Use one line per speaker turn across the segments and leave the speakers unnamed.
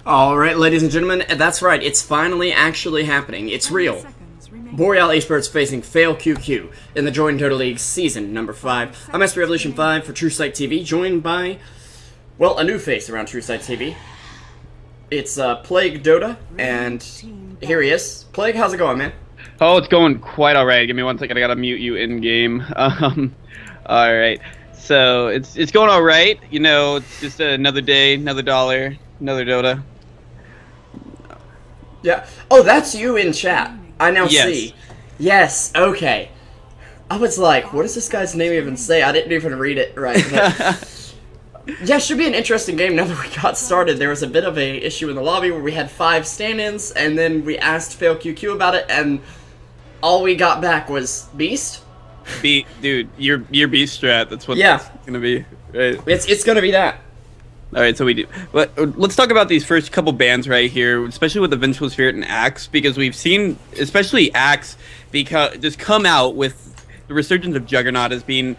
Alright, ladies and gentlemen, that's right, it's finally actually happening. It's real. Boreal esports facing FailQQ in the JDL League Season number 5. I'm SP Revolution 5 for Truesight TV, joined by, well, a new face around Truesight TV. It's PlagueDota, and here he is. Plague, how's it going, man?
Oh, it's going quite alright. Give me 1 second, I gotta mute you in-game. Alright. So, it's going alright. You know, it's just another day, another dollar, another Dota.
Yeah. Oh, that's you in chat. I now see. Yes, okay. I was like, what does this guy's name even say? I didn't even read it right. But yeah, should be an interesting game now that we got started. There was a bit of a issue in the lobby where we had 5 stand-ins, and then we asked FailQQ about it, and all we got back was Beast.
Dude, your Beast strat, that's what
yeah.
It's gonna be, right?
It's gonna be that.
Alright, so we do. But let's talk about these first couple bans right here, especially with the Vengeful Spirit and Axe, because we've seen, especially Axe, just come out with the resurgence of Juggernaut as being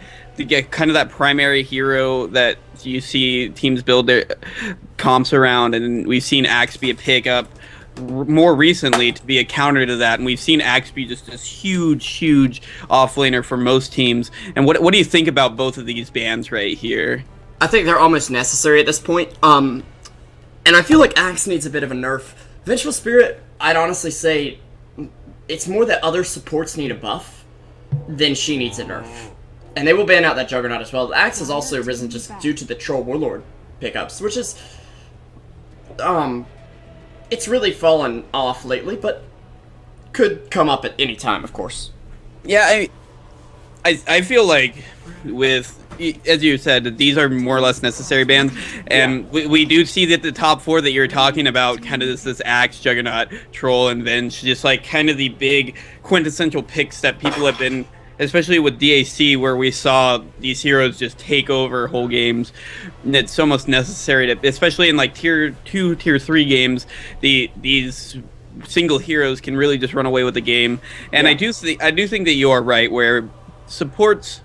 kind of that primary hero that you see teams build their comps around, and we've seen Axe be a pickup more recently to be a counter to that, and we've seen Axe be just this huge offlaner for most teams. And what do you think about both of these bans right here?
I think they're almost necessary at this point. And I feel like Axe needs a bit of a nerf. Vengeful Spirit, I'd honestly say it's more that other supports need a buff than she needs a nerf. And they will ban out that Juggernaut as well. Axe has also risen just due to the Troll Warlord pickups, which is it's really fallen off lately, but could come up at any time, of course.
Yeah, I feel like with, as you said, that these are more or less necessary bans, and we do see that the top 4 that you're talking about, kind of this Axe, Juggernaut, Troll, and Venge, just like kind of the big quintessential picks that people have been, especially with DAC, where we saw these heroes just take over whole games. And it's almost necessary to, especially in like tier 2, tier 3 games, these single heroes can really just run away with the game. And I do think that you are right, where supports,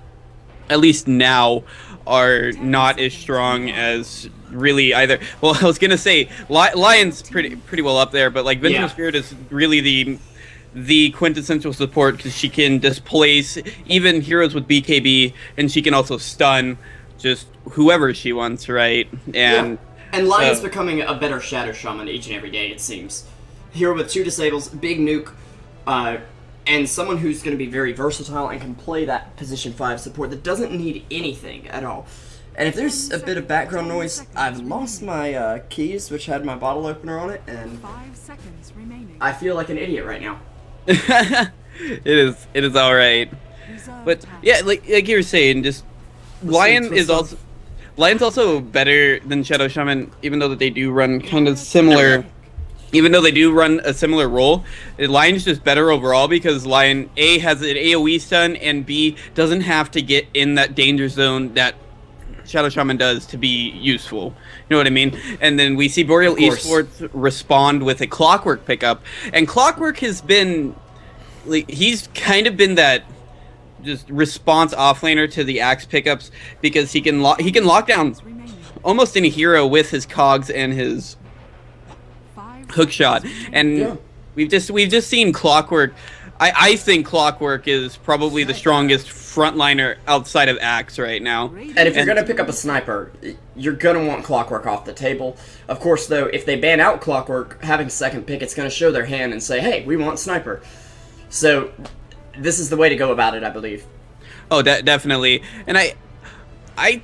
at least now, are not as strong as really either. Well, I was gonna say Lion's pretty well up there, but like Vengeful Spirit is really the quintessential support, because she can displace even heroes with BKB, and she can also stun just whoever she wants, right? And
Lion's becoming a better Shadow Shaman each and every day, it seems. Hero with 2 disables, big nuke, and someone who's going to be very versatile and can play that position 5 support that doesn't need anything at all. And if there's a bit of background noise, I've lost my keys, which had my bottle opener on it, and I feel like an idiot right now.
It is all right. But yeah, like you were saying, just Lion's also better than Shadow Shaman, even though that they do run kind of similar. Even though they do run a similar role, Lion's just better overall because Lion A has an AoE stun, and B doesn't have to get in that danger zone that Shadow Shaman does to be useful. You know what I mean? And then we see Boreal Esports respond with a Clockwork pickup, and Clockwork has been, like, he's kind of been that just response offlaner to the Axe pickups, because he can lock down almost any hero with his cogs and his hook shot. And we've just seen Clockwork. I think Clockwork is probably the strongest frontliner outside of Axe right now.
And if you're gonna pick up a sniper, you're gonna want Clockwork off the table. Of course, though, if they ban out Clockwork, having second pick, it's gonna show their hand and say, hey, we want sniper. So this is the way to go about it, I believe.
Oh, definitely. And I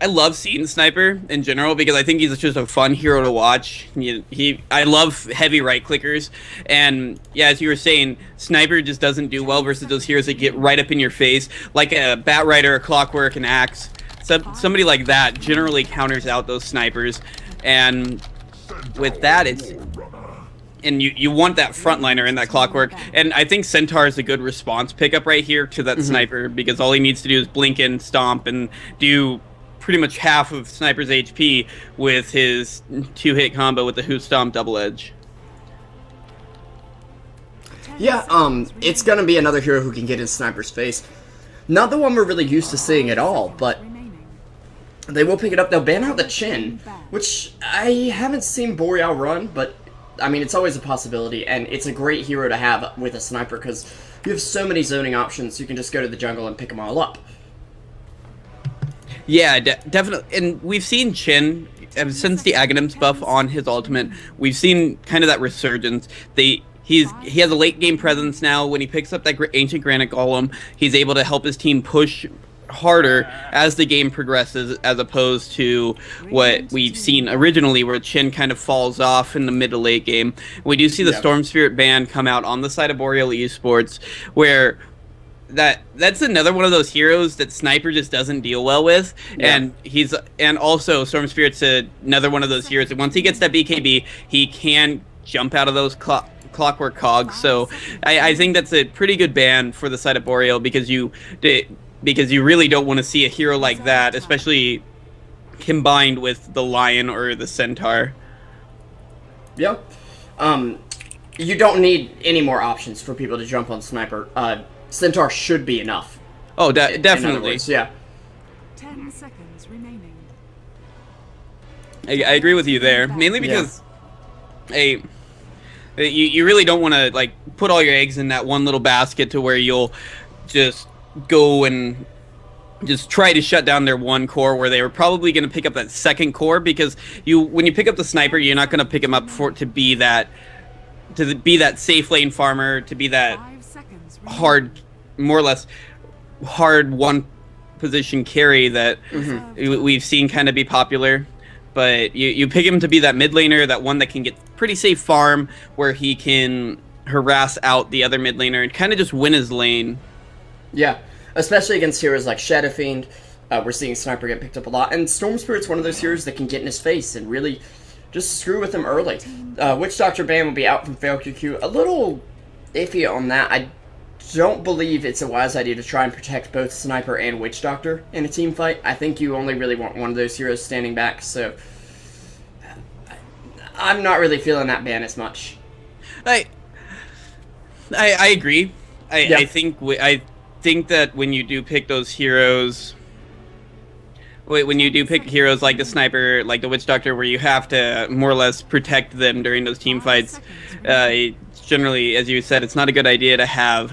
love seeing Sniper in general, because I think he's just a fun hero to watch. I love heavy right clickers, and yeah, as you were saying, Sniper just doesn't do well versus those heroes that get right up in your face, like a Bat Rider, a Clockwork, and Axe. Somebody like that generally counters out those snipers, and with that, you want that frontliner in that Clockwork, and I think Centaur is a good response pickup right here to that Sniper, because all he needs to do is blink in, stomp, and do pretty much half of Sniper's HP with his 2-hit combo with the Hoot Stomp double edge.
Yeah, it's gonna be another hero who can get in Sniper's face. Not the one we're really used to seeing at all, but They will pick it up. They'll ban out the Chin, which I haven't seen Boreal run, but I mean, it's always a possibility, and it's a great hero to have with a sniper because you have so many zoning options. You can just go to the jungle and pick them all up.
Yeah, definitely. And we've seen Chin, since the Aghanims buff on his ultimate, we've seen kind of that resurgence. He has a late game presence now. When he picks up that Ancient Granite Golem, he's able to help his team push harder as the game progresses, as opposed to what we've seen originally where Chin kind of falls off in the mid to late game. We do see the Storm Spirit ban come out on the side of Boreal Esports, where that's another one of those heroes that Sniper just doesn't deal well with, and also Storm Spirit's another one of those heroes that once he gets that BKB, he can jump out of those clockwork cogs. So I think that's a pretty good ban for the side of Boreal, because you really don't want to see a hero like that, especially combined with the Lion or the Centaur.
Yeah. You don't need any more options for people to jump on Sniper. Centaur should be enough.
Oh, definitely.
Words, yeah.
10 seconds remaining.
I agree with you there, mainly because you really don't want to like put all your eggs in that one little basket to where you'll just go and just try to shut down their one core, where they were probably going to pick up that second core, because when you pick up the Sniper, you're not going to pick him up to be that safe lane farmer, to be that more or less hard one position carry that we've seen kind of be popular. But you pick him to be that mid laner, that one that can get pretty safe farm, where he can harass out the other mid laner and kind of just win his lane.
Yeah, especially against heroes like Shadow Fiend. We're seeing Sniper get picked up a lot, and Storm Spirit's one of those heroes that can get in his face and really just screw with him early. Witch Doctor ban will be out from FailQQ. A little iffy on that. I don't believe it's a wise idea to try and protect both Sniper and Witch Doctor in a team fight. I think you only really want one of those heroes standing back, so I'm not really feeling that ban as much.
I agree. I think that when you do pick those heroes, when you do pick heroes like the Sniper, like the Witch Doctor, where you have to more or less protect them during those team fights, generally, as you said, it's not a good idea to have.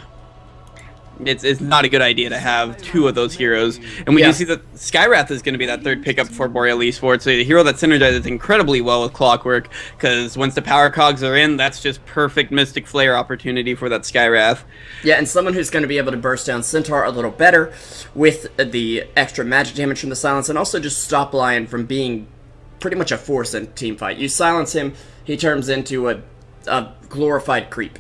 It's not a good idea to have two of those heroes. And we do see that Skywrath is going to be that third pickup for Boreal Esports, a hero that synergizes incredibly well with Clockwork, because once the power cogs are in, that's just perfect Mystic Flare opportunity for that Skywrath. Yeah,
and someone who's going to be able to burst down Centaur a little better with the extra magic damage from the silence, and also just stop Lion from being pretty much a force in a team fight. You silence him, he turns into a glorified creep.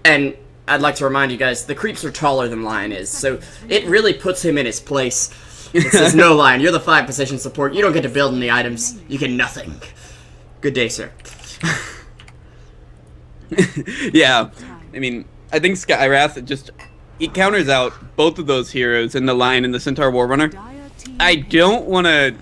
And I'd like to remind you guys, the creeps are taller than Lion is, so it really puts him in his place. It says, no, Lion, you're the 5 position support, you don't get to build any items, you get nothing. Good day, sir.
Yeah, I mean, I think Skywrath it counters out both of those heroes in the Lion and the Centaur Warrunner. I don't want to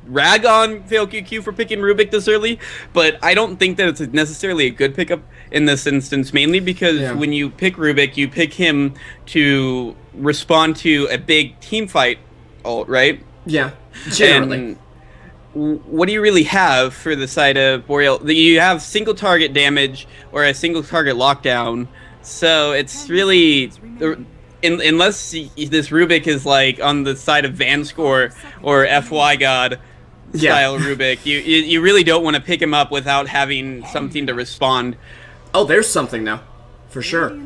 rag on FailQQ for picking Rubik this early, but I don't think that it's necessarily a good pickup in this instance, mainly because when you pick Rubik, you pick him to respond to a big team fight ult, right?
Yeah, generally.
And what do you really have for the side of Boreal? You have single target damage or a single target lockdown, so it's really... Unless this Rubik is like on the side of Vanscore or FY God style Rubik, you really don't want to pick him up without having something to respond.
Oh, there's something now, for sure.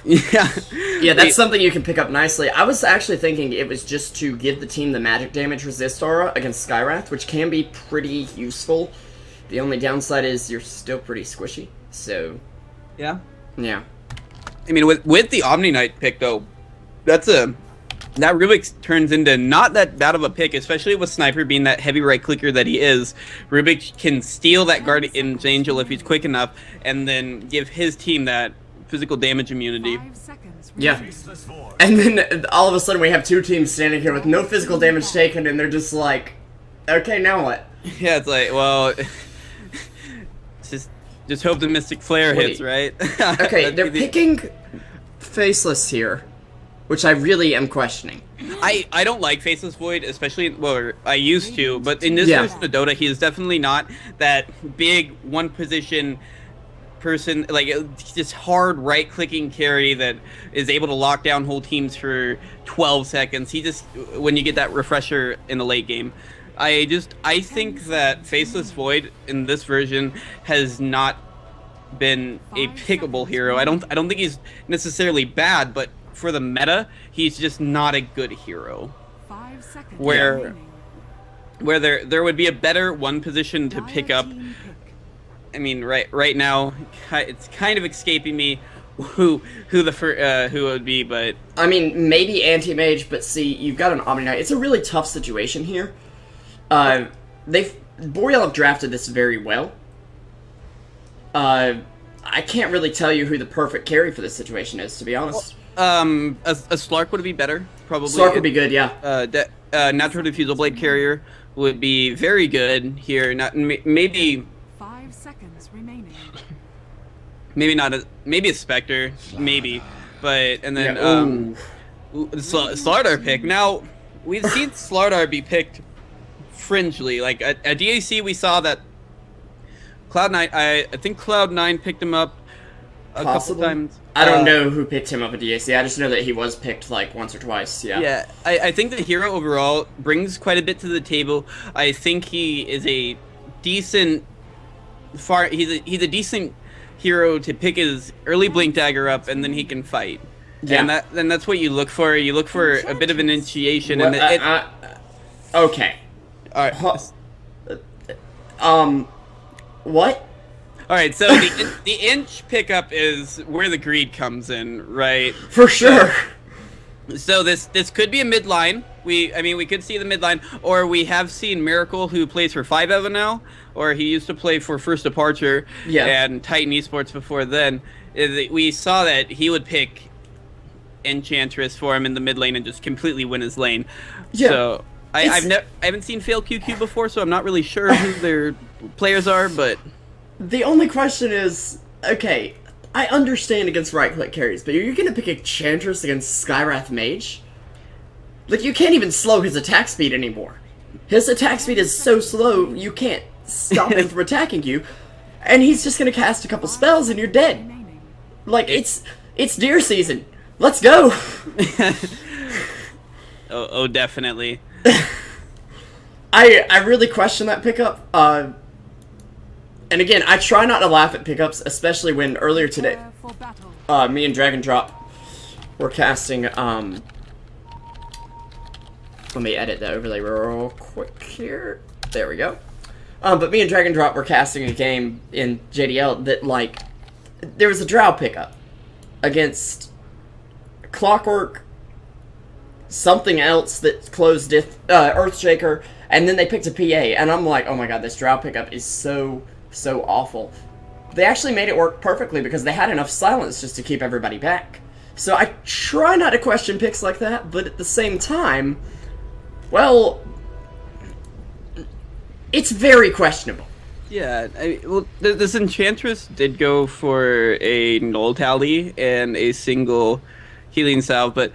Yeah,
that's something you can pick up nicely. I was actually thinking it was just to give the team the magic damage resist aura against Skywrath, which can be pretty useful. The only downside is you're still pretty squishy, so...
Yeah?
Yeah.
I mean, with the Omni Knight pick, though, that Rubik turns into not that bad of a pick, especially with Sniper being that heavy right clicker that he is. Rubik can steal that Guardian's Angel if he's quick enough, and then give his team that physical damage immunity.
Yeah. And then all of a sudden we have two teams standing here with no physical damage taken, and they're just like, okay, now what?
Yeah, it's like, well... Just hope the Mystic Flare hits, right?
Okay, they're picking Faceless here. which I really am questioning.
I don't like Faceless Void, especially, well, I used to, but in this version of Dota, he is definitely not that big one position person, like just hard right-clicking carry that is able to lock down whole teams for 12 seconds. He just, when you get that refresher in the late game, I think that Faceless Void in this version has not been a pickable hero. I don't think he's necessarily bad, but for the meta, he's just not a good hero.
5 seconds
Where
remaining.
there would be a better one position to pick up. I mean, right now, it's kind of escaping me who would be, but
I mean, maybe anti-mage, but see, you've got an Omni Knight. It's a really tough situation here. Boreal have drafted this very well. I can't really tell you who the perfect carry for this situation is, to be honest.
a Slark would be better, probably.
Slark would be good, yeah.
Natural Diffusal Blade Carrier would be very good here. Maybe
5 seconds remaining.
maybe a Spectre, maybe, but and then Slardar pick. Now we've seen Slardar be picked fringely. Like at DAC, we saw that Cloud9. I think Cloud9 picked him up a couple times.
I don't know who picked him up at DAC. I just know that he was picked like once or twice. Yeah.
Yeah, I think the hero overall brings quite a bit to the table. I think he is a decent. He's a decent hero to pick his early Blink Dagger up, and then he can fight. Yeah. And that's what you look for. You look for a bit of an initiation.
What,
and
okay.
All right.
What?
All right. So the inch pickup is where the greed comes in, right?
For sure.
So this could be a mid line. We could see the mid line, or we have seen Miracle, who plays for 5-Eva now, or he used to play for First Departure and Titan Esports before then. We saw that he would pick Enchantress for him in the mid lane and just completely win his lane. Yeah. So I haven't seen FailQQ before, so I'm not really sure who their players are, but
the only question is, okay, I understand against right-click carries, but you're gonna pick Enchantress against Skywrath Mage? Like, you can't even slow his attack speed anymore. His attack speed is so slow, you can't stop him from attacking you, and he's just gonna cast a couple spells and you're dead. Like, it's deer season. Let's go!
oh, definitely.
I really question that pickup, and again, I try not to laugh at pickups, especially when earlier today, me and Dragondrop were casting, let me edit that overlay real quick here. There we go. But me and Dragondrop were casting a game in JDL that, like, there was a Drow pickup against Clockwork, something else that closed Earthshaker, and then they picked a PA, and I'm like, oh my god, this Drow pickup is so awful. They actually made it work perfectly because they had enough silence just to keep everybody back. So I try not to question picks like that, but at the same time, well, it's very questionable.
Yeah, well, this Enchantress did go for a null tally and a single healing salve, but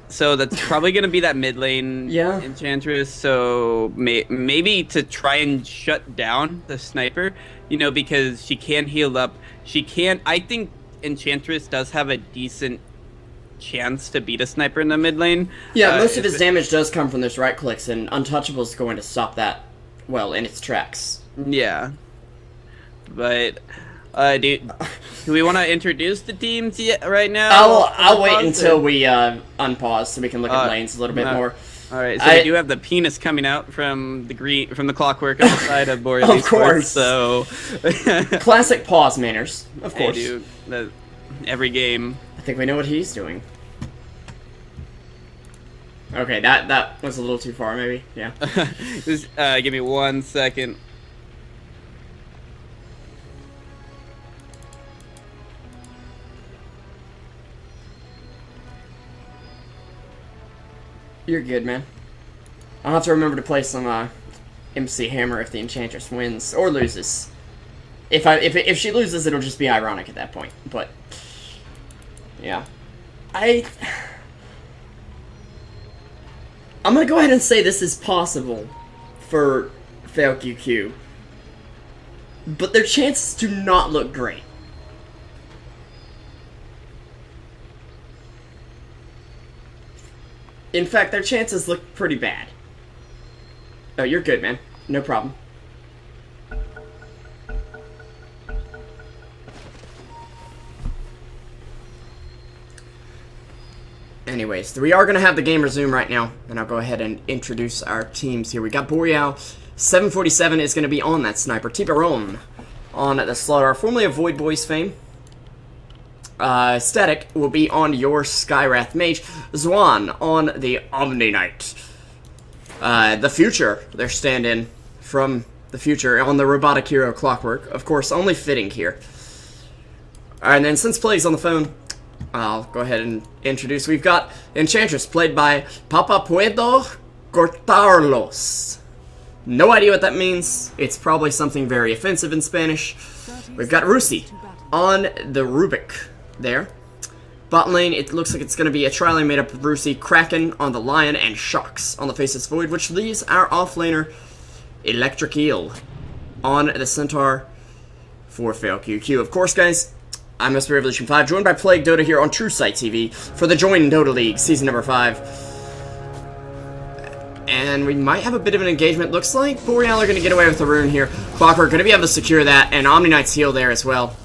so that's probably going to be that mid lane Enchantress, so maybe to try and shut down the sniper, because she can heal up. I think Enchantress does have a decent chance to beat a sniper in the mid lane. Yeah,
most of his damage does come from those right clicks, and Untouchable is going to stop that, well, in its tracks.
Yeah. But do we want to introduce the teams right now?
I'll wait until we unpause so we can look at lanes a little bit more.
All right, so we do have the penis coming out from the Clockwork on the side of Boreal.
Of course.
So
classic pause manners. Of course.
Hey, dude, every game.
I think we know what he's doing. Okay, that was a little too far, maybe. Yeah.
Just give me 1 second.
You're good, man. I'll have to remember to play some MC Hammer if the Enchantress wins or loses. If she loses, it'll just be ironic at that point. But yeah, I'm gonna go ahead and say this is possible for FailQQ, but their chances do not look great. In fact, their chances look pretty bad. Oh, you're good, man. No problem. Anyways, we are going to have the game resume right now, and I'll go ahead and introduce our teams here. We got Boreal. 747 is going to be on that sniper. Tiburon on the Slaughter, formerly of Void Boys fame. Static will be on your Skywrath Mage. Zwan on the Omni Knight. The Future, their stand-in from the future on the Robotic Hero Clockwork. Of course, only fitting here. Alright, and then since Plague's on the phone, I'll go ahead and introduce. We've got Enchantress, played by Papa Puedo Cortarlos. No idea what that means. It's probably something very offensive in Spanish. We've got Rusi on the Rubik there. Bot lane, it looks like it's going to be a tri-lane made up of Rusi, Kraken on the Lion, and Shocks on the Faceless Void, which leaves our off-laner Electric Eel on the Centaur for FailQQ. Of course, guys, I'm Mr. Revolution 5, joined by PlagueDota here on Truesight TV for the Join Dota League, Season number 5. And we might have a bit of an engagement. Looks like Boreal are going to get away with the rune here. Clockwork going to be able to secure that, and Omni Knight's heal there as well.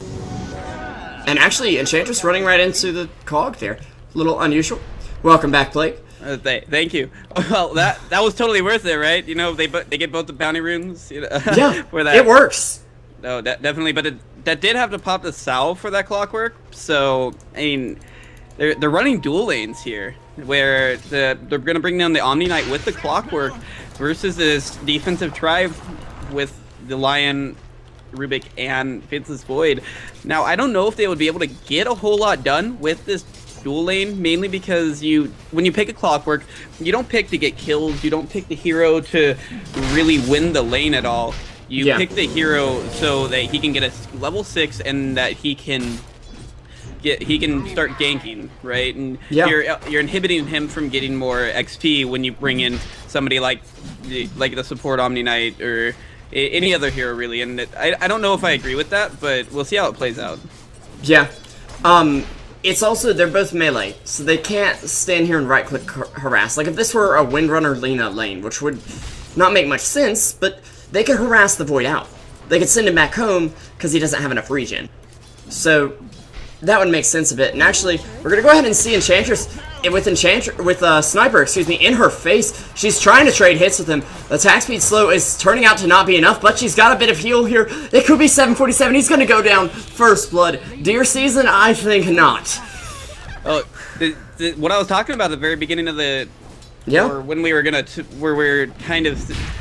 And actually, Enchantress running right into the cog there. A little unusual. Welcome back, Plague.
Thank you. Well, that was totally worth it, right? You know, they get both the bounty runes. You know,
yeah,
for that.
It works.
No, definitely, but that did have to pop the salve for that Clockwork. So, I mean, they're running dual lanes here, where they're going to bring down the Omni Knight with the Clockwork versus this defensive tribe with the Lion, Rubik, and Faceless Void. Now, I don't know if they would be able to get a whole lot done with this dual lane, mainly because when you pick a Clockwork, you don't pick to get kills, you don't pick the hero to really win the lane at all. You pick the hero so that he can get a level 6 and that he can start ganking, right? And you're inhibiting him from getting more XP when you bring in somebody like the support Omni Knight or any other hero, really. And I don't know if I agree with that, but we'll see how it plays out.
Yeah. It's also, they're both melee, so they can't stand here and right-click harass. Like, if this were a Windrunner Lina lane, which would not make much sense, but they could harass the Void out. They could send him back home because he doesn't have enough regen. So that would make sense a bit. And actually, we're gonna go ahead and see Enchantress with Sniper, excuse me, in her face. She's trying to trade hits with him. The attack speed slow is turning out to not be enough, but she's got a bit of heal here. It could be 747. He's gonna go down first blood. Deer season? I think not.
Oh, what I was talking about at the very beginning of the.
Yeah.
Or when we were where we were kind of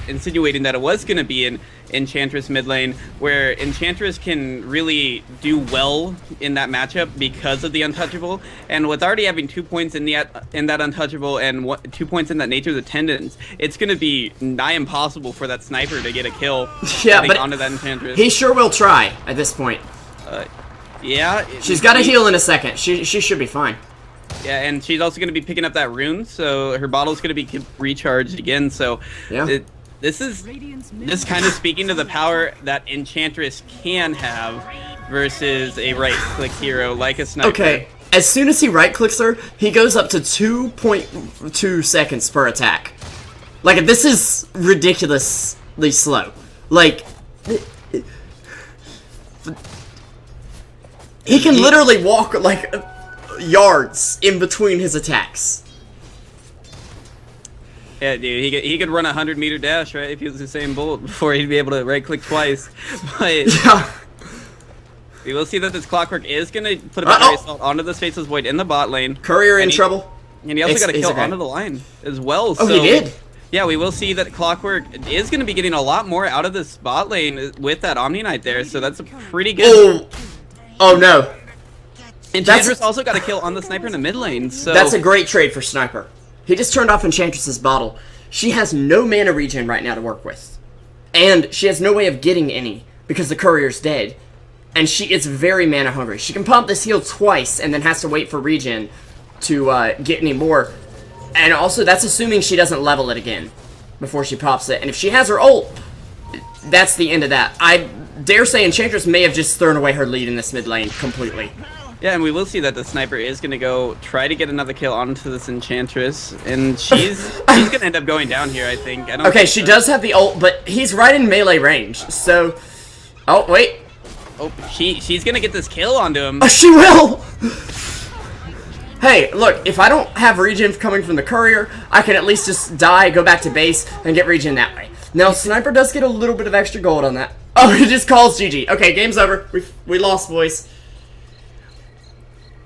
insinuating that it was gonna be an Enchantress mid lane, where Enchantress can really do well in that matchup because of the Untouchable, and with already having 2 points in that Untouchable and 2 points in that Nature's Attendance, it's gonna be nigh impossible for that Sniper to get a kill.
Yeah, but
onto that Enchantress.
He sure will try at this point.
Yeah.
She's got to heal in a second. She should be fine.
Yeah, and she's also going to be picking up that rune, so her bottle's going to be recharged again. So
yeah.
This is just kind of speaking to the power that Enchantress can have versus a right-click hero like a Sniper.
Okay, as soon as he right-clicks her, he goes up to 2.2 seconds per attack. Like, this is ridiculously slow. Like, he can literally walk, like, yards in between his attacks.
Yeah, dude, he could run a 100-meter dash, right, if he was the same Bolt before he'd be able to right-click twice. But
yeah.
We will see that this Clockwork is going to put a battery assault onto this Faceless Void in the bot lane.
Courier in trouble.
And he also got a kill onto the line as well.
Oh, so, he did?
Yeah, we will see that Clockwork is going to be getting a lot more out of this bot lane with that Omni Knight there, so that's a pretty good...
Oh no.
Enchantress also got a kill on the Sniper in the mid lane, so...
That's a great trade for Sniper. He just turned off Enchantress's bottle. She has no mana regen right now to work with. And she has no way of getting any, because the Courier's dead. And she is very mana hungry. She can pump this heal twice, and then has to wait for regen to get any more. And also, that's assuming she doesn't level it again before she pops it. And if she has her ult, that's the end of that. I dare say Enchantress may have just thrown away her lead in this mid lane completely.
Yeah, and we will see that the sniper is going to go try to get another kill onto this Enchantress, and she's going to end up going down here, I think. I don't
Okay,
think
she does have the ult, but he's right in melee range, so... Oh, wait.
Oh, she's going to get this kill onto him.
Oh, she will! Hey, look, if I don't have regen coming from the courier, I can at least just die, go back to base, and get regen that way. Now, Sniper does get a little bit of extra gold on that. Oh, he just calls GG. Okay, game's over. We lost, boys.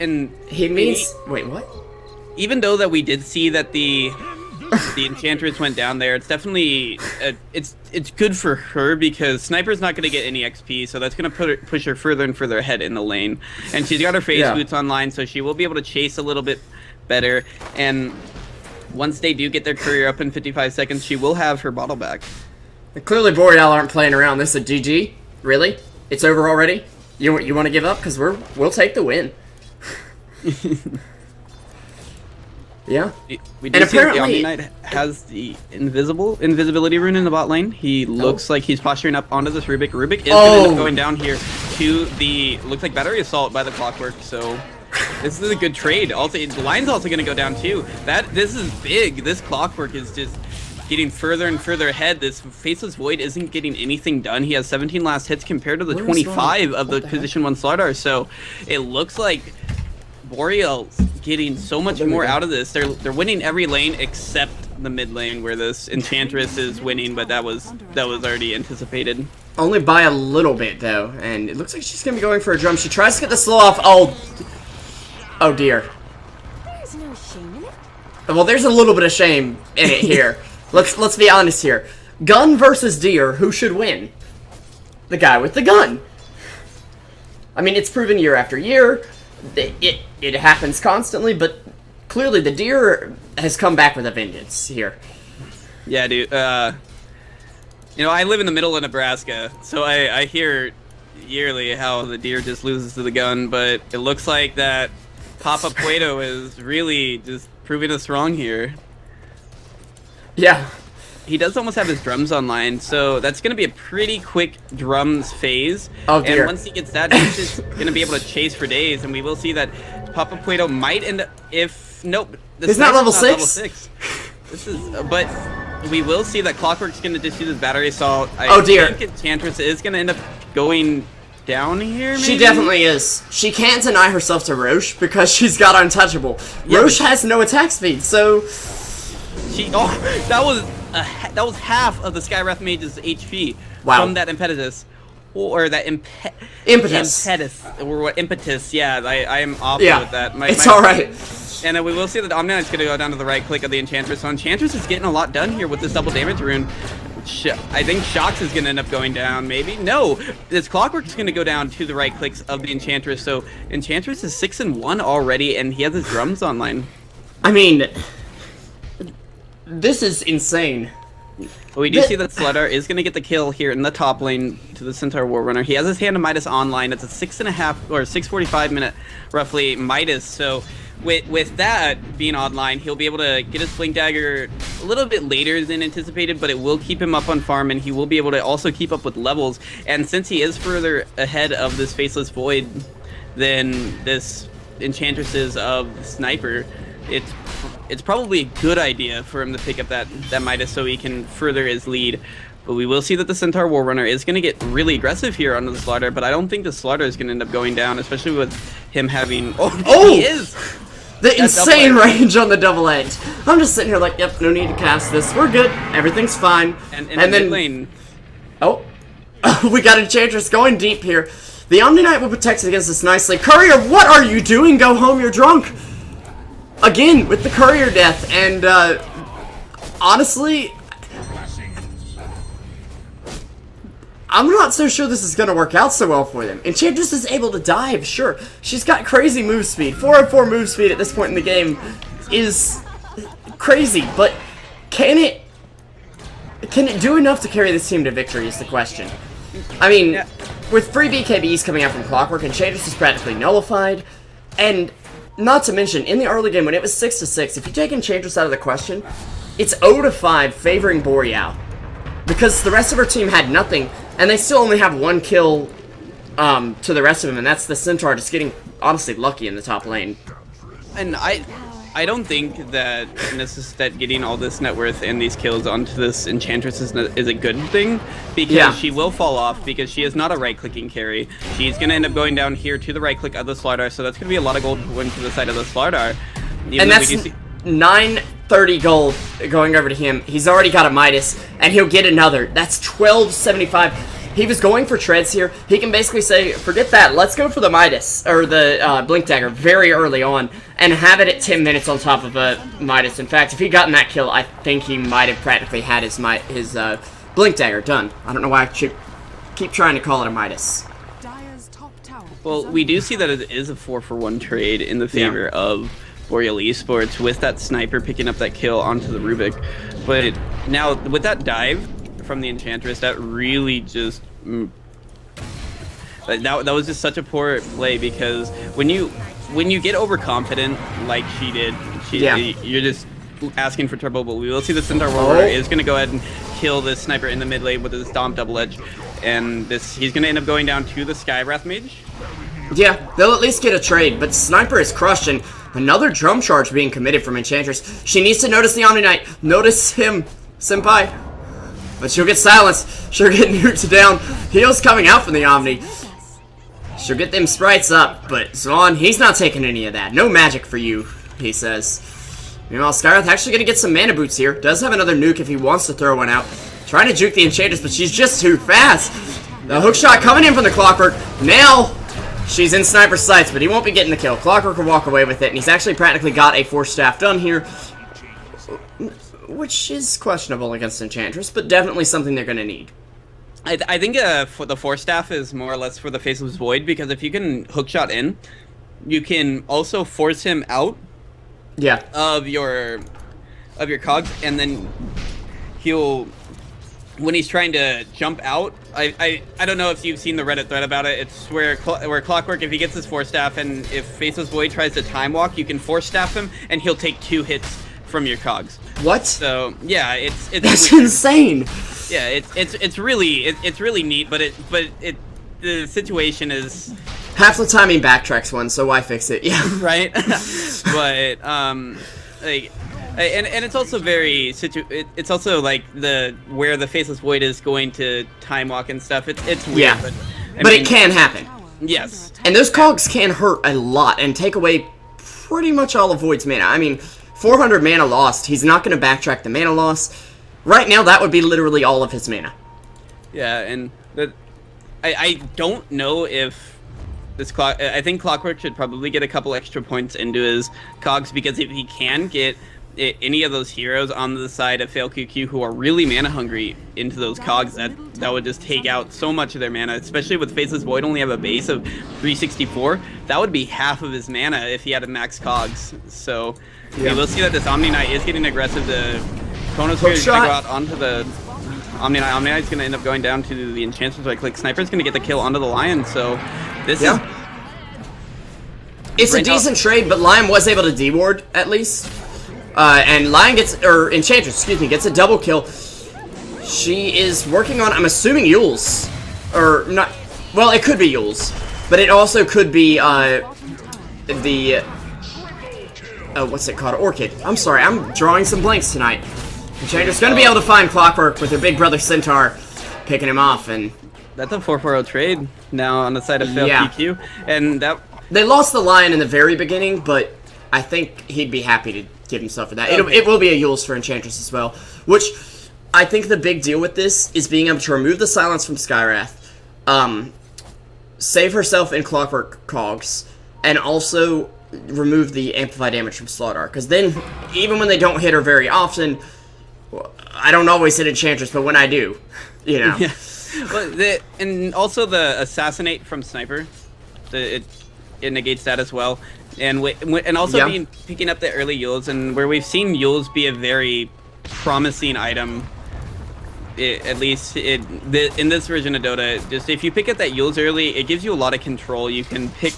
And
He means... Wait, what?
even though that we did see that the Enchantress went down there, it's definitely it's good for her because Sniper's not going to get any XP, so that's going to push her further and further ahead in the lane. And she's got her phase boots online, so she will be able to chase a little bit better. And once they do get their courier up in 55 seconds, she will have her bottle back.
Clearly, Boreal aren't playing around. This is a GG. Really? It's over already? You want to give up? Because we'll take the win. Yeah.
We do see that the Omni Knight has the invisibility rune in the bot lane. He looks like he's posturing up onto this Rubik. Rubik is going to end up going down here to the, looks like battery assault by the Clockwork, so this is a good trade. Also, the line's also going to go down too. This is big. This Clockwork is just getting further and further ahead. This Faceless Void isn't getting anything done. He has 17 last hits compared to the 25 of the position 1 Slardar, so it looks like Boreal's getting so much more out of this. They're winning every lane except the mid lane where this Enchantress is winning, but that was already anticipated.
Only by a little bit though, and it looks like she's gonna be going for a drum. She tries to get the slow off. Oh dear.
There's no shame in it.
Well, there's a little bit of shame in it here. Let's be honest here. Gun versus deer, who should win? The guy with the gun. I mean, it's proven year after year. It happens constantly, but clearly the deer has come back with a vengeance here.
Yeah, dude. You know, I live in the middle of Nebraska, so I hear yearly how the deer just loses to the gun, but it looks like that Papa Puedo is really just proving us wrong here.
Yeah.
He does almost have his drums online, so that's going to be a pretty quick drums phase.
Oh, dear.
And once he gets that, he's just going to be able to chase for days, and we will see that Papa Puedo might end up, nope.
He's not level 6?
Level 6. This is, but we will see that Clockwork's going to just use his battery assault.
Oh, dear.
I think Enchantress is going to end up going down here, maybe?
She definitely is. She can't deny herself to Roche because she's got untouchable.
Yeah,
Roche has no attack speed, so...
that was half of the Skywrath Mage's HP from that impetus, or that impetus, or what impetus? Yeah, I am awful with that.
It's all right.
And then we will see that Omni Knight's going to go down to the right click of the Enchantress. So Enchantress is getting a lot done here with this double damage rune. I think Shox is going to end up going down, maybe? No, this Clockwork is going to go down to the right clicks of the Enchantress. So Enchantress is 6-1 already, and he has his drums online.
I mean, this is insane.
But we do see that Slardar is going to get the kill here in the top lane to the Centaur Warrunner. He has his Hand of Midas online. It's a 6.5 or 6:45 minute roughly Midas. So with that being online, he'll be able to get his Blink Dagger a little bit later than anticipated, but it will keep him up on farm, and he will be able to also keep up with levels. And since he is further ahead of this Faceless Void than this Enchantress's of Sniper, it's probably a good idea for him to pick up that Midas so he can further his lead. But we will see that the Centaur Warrunner is going to get really aggressive here onto the Slardar, but I don't think the Slardar is going to end up going down, especially with him having... Oh, he is!
The insane range on the double edge. I'm just sitting here like, yep, no need to cast this. We're good. Everything's fine.
And then lane.
Oh. We got Enchantress going deep here. The Omni Knight will protect against this nicely. Courier, what are you doing? Go home, you're drunk. Again, with the Courier death, and honestly, I'm not so sure this is going to work out so well for them. Enchantress is able to dive, sure. She's got crazy move speed. 404 move speed at this point in the game is crazy, but can it do enough to carry this team to victory is the question. I mean, with free BKBs coming out from Clockwork, Enchantress is practically nullified, and not to mention, in the early game, when it was 6-6, if you take Enchantress out of the question, it's 0-5 favoring Boreal. Because the rest of her team had nothing, and they still only have 1 kill to the rest of them, and that's the Centaur just getting, honestly, lucky in the top lane.
And I don't think that getting all this net worth and these kills onto this Enchantress is a good thing, because she will fall off, because she is not a right-clicking carry. She's going to end up going down here to the right-click of the Slardar, so that's going to be a lot of gold going to the side of the Slardar.
And that's 930 gold going over to him. He's already got a Midas, and he'll get another. That's 1275. He was going for treads here. He can basically say, forget that, let's go for the Midas, or the Blink Dagger very early on, and have it at 10 minutes on top of a Midas. In fact, if he'd gotten that kill, I think he might have practically had his Blink Dagger done. I don't know why I keep trying to call it a Midas.
Dire's top tower
Well, we do see that it is a 4-for-1 trade in the favor of Boreal Esports, with that sniper picking up that kill onto the Rubik. But now, with that dive from the Enchantress, that really just... that was just such a poor play, because when you get overconfident like she did, you're just asking for trouble. But we will see the Centaur Warrior is going to go ahead and kill this sniper in the mid lane with his Stomp double edge, and he's going to end up going down to the Skywrath Mage.
Yeah, they'll at least get a trade, but Sniper is crushed, and another drum charge being committed from Enchantress. She needs to notice the Omni Knight. Notice him, senpai. But she'll get silenced. She'll get nuked down. Heal's coming out from the Omni. She'll get them sprites up, but Swan, he's not taking any of that. No magic for you, he says. Meanwhile, Skywrath actually going to get some mana boots here. Does have another nuke if he wants to throw one out. Trying to juke the Enchantress, but she's just too fast. The hook shot coming in from the Clockwork. Now, she's in Sniper's sights, but he won't be getting the kill. Clockwork will walk away with it, and he's actually practically got a Force Staff done here, which is questionable against Enchantress, but definitely something they're going to need.
I think for the Force Staff is more or less for the Faceless Void, because if you can hookshot in, you can also force him out of your cogs, and then he'll, when he's trying to jump out, I don't know if you've seen the Reddit thread about it. It's where Clockwork, if he gets his Force Staff, and if Faceless Void tries to time walk, you can Force Staff him, and he'll take 2 hits from your cogs.
What?
So yeah, it's
that's insane.
Yeah, it's really neat, but the situation is
half the time he backtracks one, so why fix it? Yeah,
right. But like, and it's also very it's also like where the Faceless Void is going to time walk and stuff. It's weird,
yeah, but it can happen.
Yes,
and those cogs can hurt a lot and take away pretty much all of Void's mana. I mean, 400 mana lost. He's not going to backtrack the mana loss. Right now, that would be literally all of his mana.
Yeah, and I don't know if this I think Clockwork should probably get a couple extra points into his cogs, because if he can get any of those heroes on the side of FailQQ who are really mana hungry into those cogs, that would just take out so much of their mana, especially with Faceless Void only have a base of 364. That would be half of his mana if he had a max cogs. So we will see that this Omni Knight is getting aggressive. The Konos here is going to go out onto the Omni Knight. Omni Knight's going to end up going down to the Enchantress right click. Sniper's going to get the kill onto the Lion, so this is...
It's a decent trade, but Lion was able to D-ward, at least. And Lion Enchantress, excuse me, gets a double kill. She is working on, I'm assuming, Yules. Or, not, well, it could be Yules. But it also could be, what's it called? Orchid. I'm sorry, I'm drawing some blanks tonight. Enchantress gonna be able to find Clockwork with her big brother Centaur picking him off, and...
That's a 4-4-0 trade now on the side of FailQQ. And that...
They lost the Lion in the very beginning, but I think he'd be happy to give himself for that. It will be a Yules for Enchantress as well, which I think the big deal with this is being able to remove the silence from Skywrath, save herself in Clockwork cogs, and also remove the amplified damage from Slardar, because then, even when they don't hit her very often, well, I don't always hit Enchantress, but when I do, you know.
Yeah. Well, and also the Assassinate from Sniper, it negates that as well. And also picking up the early Yules, and where we've seen Yules be a very promising item, at least in this version of Dota. Just if you pick up that Yules early, it gives you a lot of control. You can pick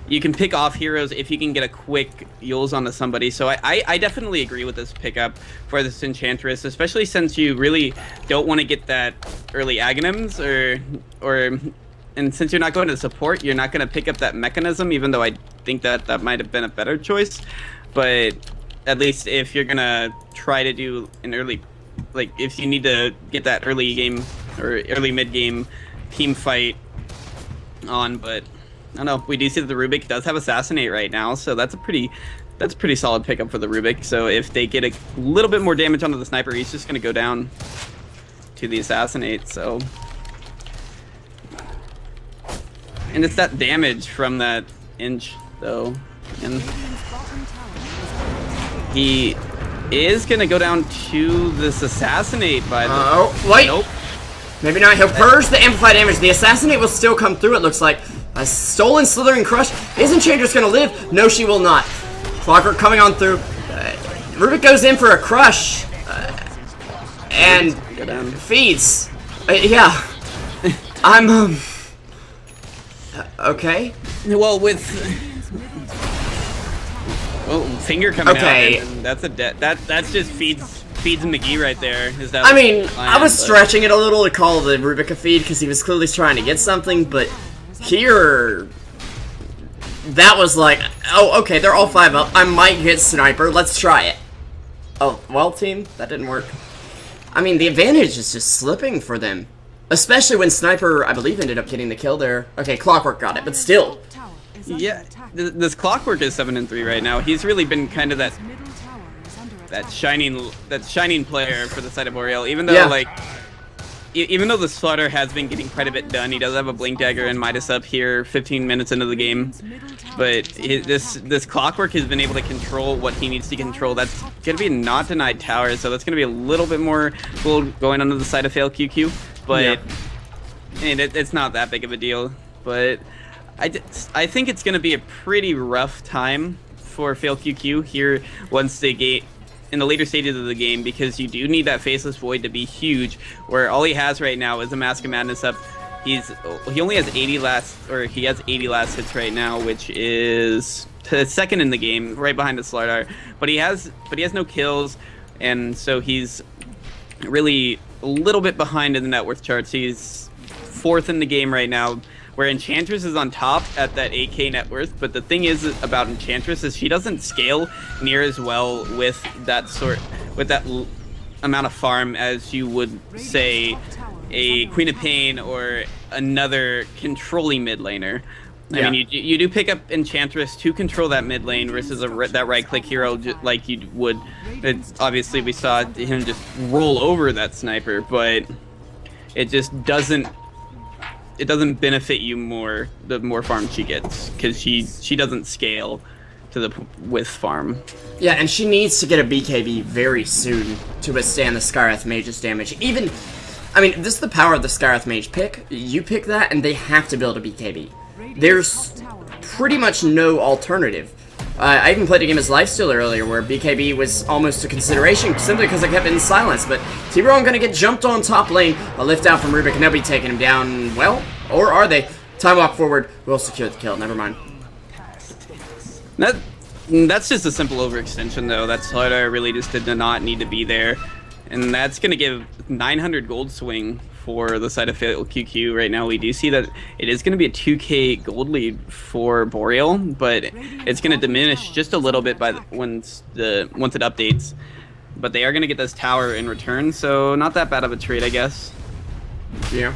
you can pick off heroes if you can get a quick Yules onto somebody. So I definitely agree with this pickup for this Enchantress, especially since you really don't want to get that early Aghanims and since you're not going to support, you're not going to pick up that mechanism, even though I think that might have been a better choice. But at least if you're going to try to do an early, like if you need to get that early game or early mid game team fight on, but I don't know, we do see that the Rubik does have Assassinate right now, so that's a pretty solid pickup for the Rubik. So if they get a little bit more damage onto the Sniper, he's just going to go down to the Assassinate, so... And it's that damage from that inch, though. And he is going to go down to this Assassinate by the...
Oh, wait! Nope. Maybe not. He'll purge the Amplify damage. The Assassinate will still come through, it looks like. A stolen Slithering Crush. Is Enchantress going to live? No, she will not. Clockwork coming on through. Rubik goes in for a Crush. And feeds. Yeah. I'm, okay.
Well, with finger coming out, and that's that's just feeds McGee right there. Is that?
I mean, I was stretching it a little to call the Rubik a feed because he was clearly trying to get something, but here, that was like, oh, okay, they're all 5 up. I might get Sniper. Let's try it. Oh, well, team, that didn't work. I mean, the advantage is just slipping for them. Especially when Sniper, I believe, ended up getting the kill there. Okay, Clockwork got it, but still.
Yeah, this Clockwork is 7-3 right now. He's really been kind of that shining player for the side of Boreal. Even though even though the Slaughter has been getting quite a bit done, he does have a Blink Dagger and Midas up here 15 minutes into the game. But this Clockwork has been able to control what he needs to control. That's going to be a not denied tower, so that's going to be a little bit more gold going onto the side of FailQQ. But and it's not that big of a deal. But I think it's going to be a pretty rough time for FailQQ here once they get in the later stages of the game, because you do need that Faceless Void to be huge, where all he has right now is a Mask of Madness up. He only has 80 last hits right now, which is second in the game, right behind the Slardar. But he has no kills, and so he's really a little bit behind in the net worth charts. He's 4th in the game right now, where Enchantress is on top at that 8k net worth. But the thing is about Enchantress is she doesn't scale near as well with that amount of farm as you would say a Queen of Pain or another controlling mid laner. I mean, you do pick up Enchantress to control that mid lane versus that right-click hero like you would. Obviously, we saw him just roll over that Sniper, but it just doesn't benefit you more the more farm she gets, because she doesn't scale to with farm.
Yeah, and she needs to get a BKB very soon to withstand the Skywrath Mage's damage. Even, I mean, this is the power of the Skywrath Mage pick. You pick that, and they have to build a BKB. There's pretty much no alternative. I even played a game as Lifesteal earlier where BKB was almost a consideration simply because I kept it in silence, but T-Bron gonna get jumped on top lane, a lift out from Rubik, and they'll be taking him down, well, or are they? Time walk forward, we'll secure the kill, never mind.
That's just a simple overextension though. That Slardar really just did not need to be there, and that's gonna give 900 gold swing for the side of FailQQ right now. We do see that it is going to be a 2k gold lead for Boreal, but it's going to diminish just a little bit once it updates. But they are going to get this tower in return, so not that bad of a trade, I guess.
Yeah.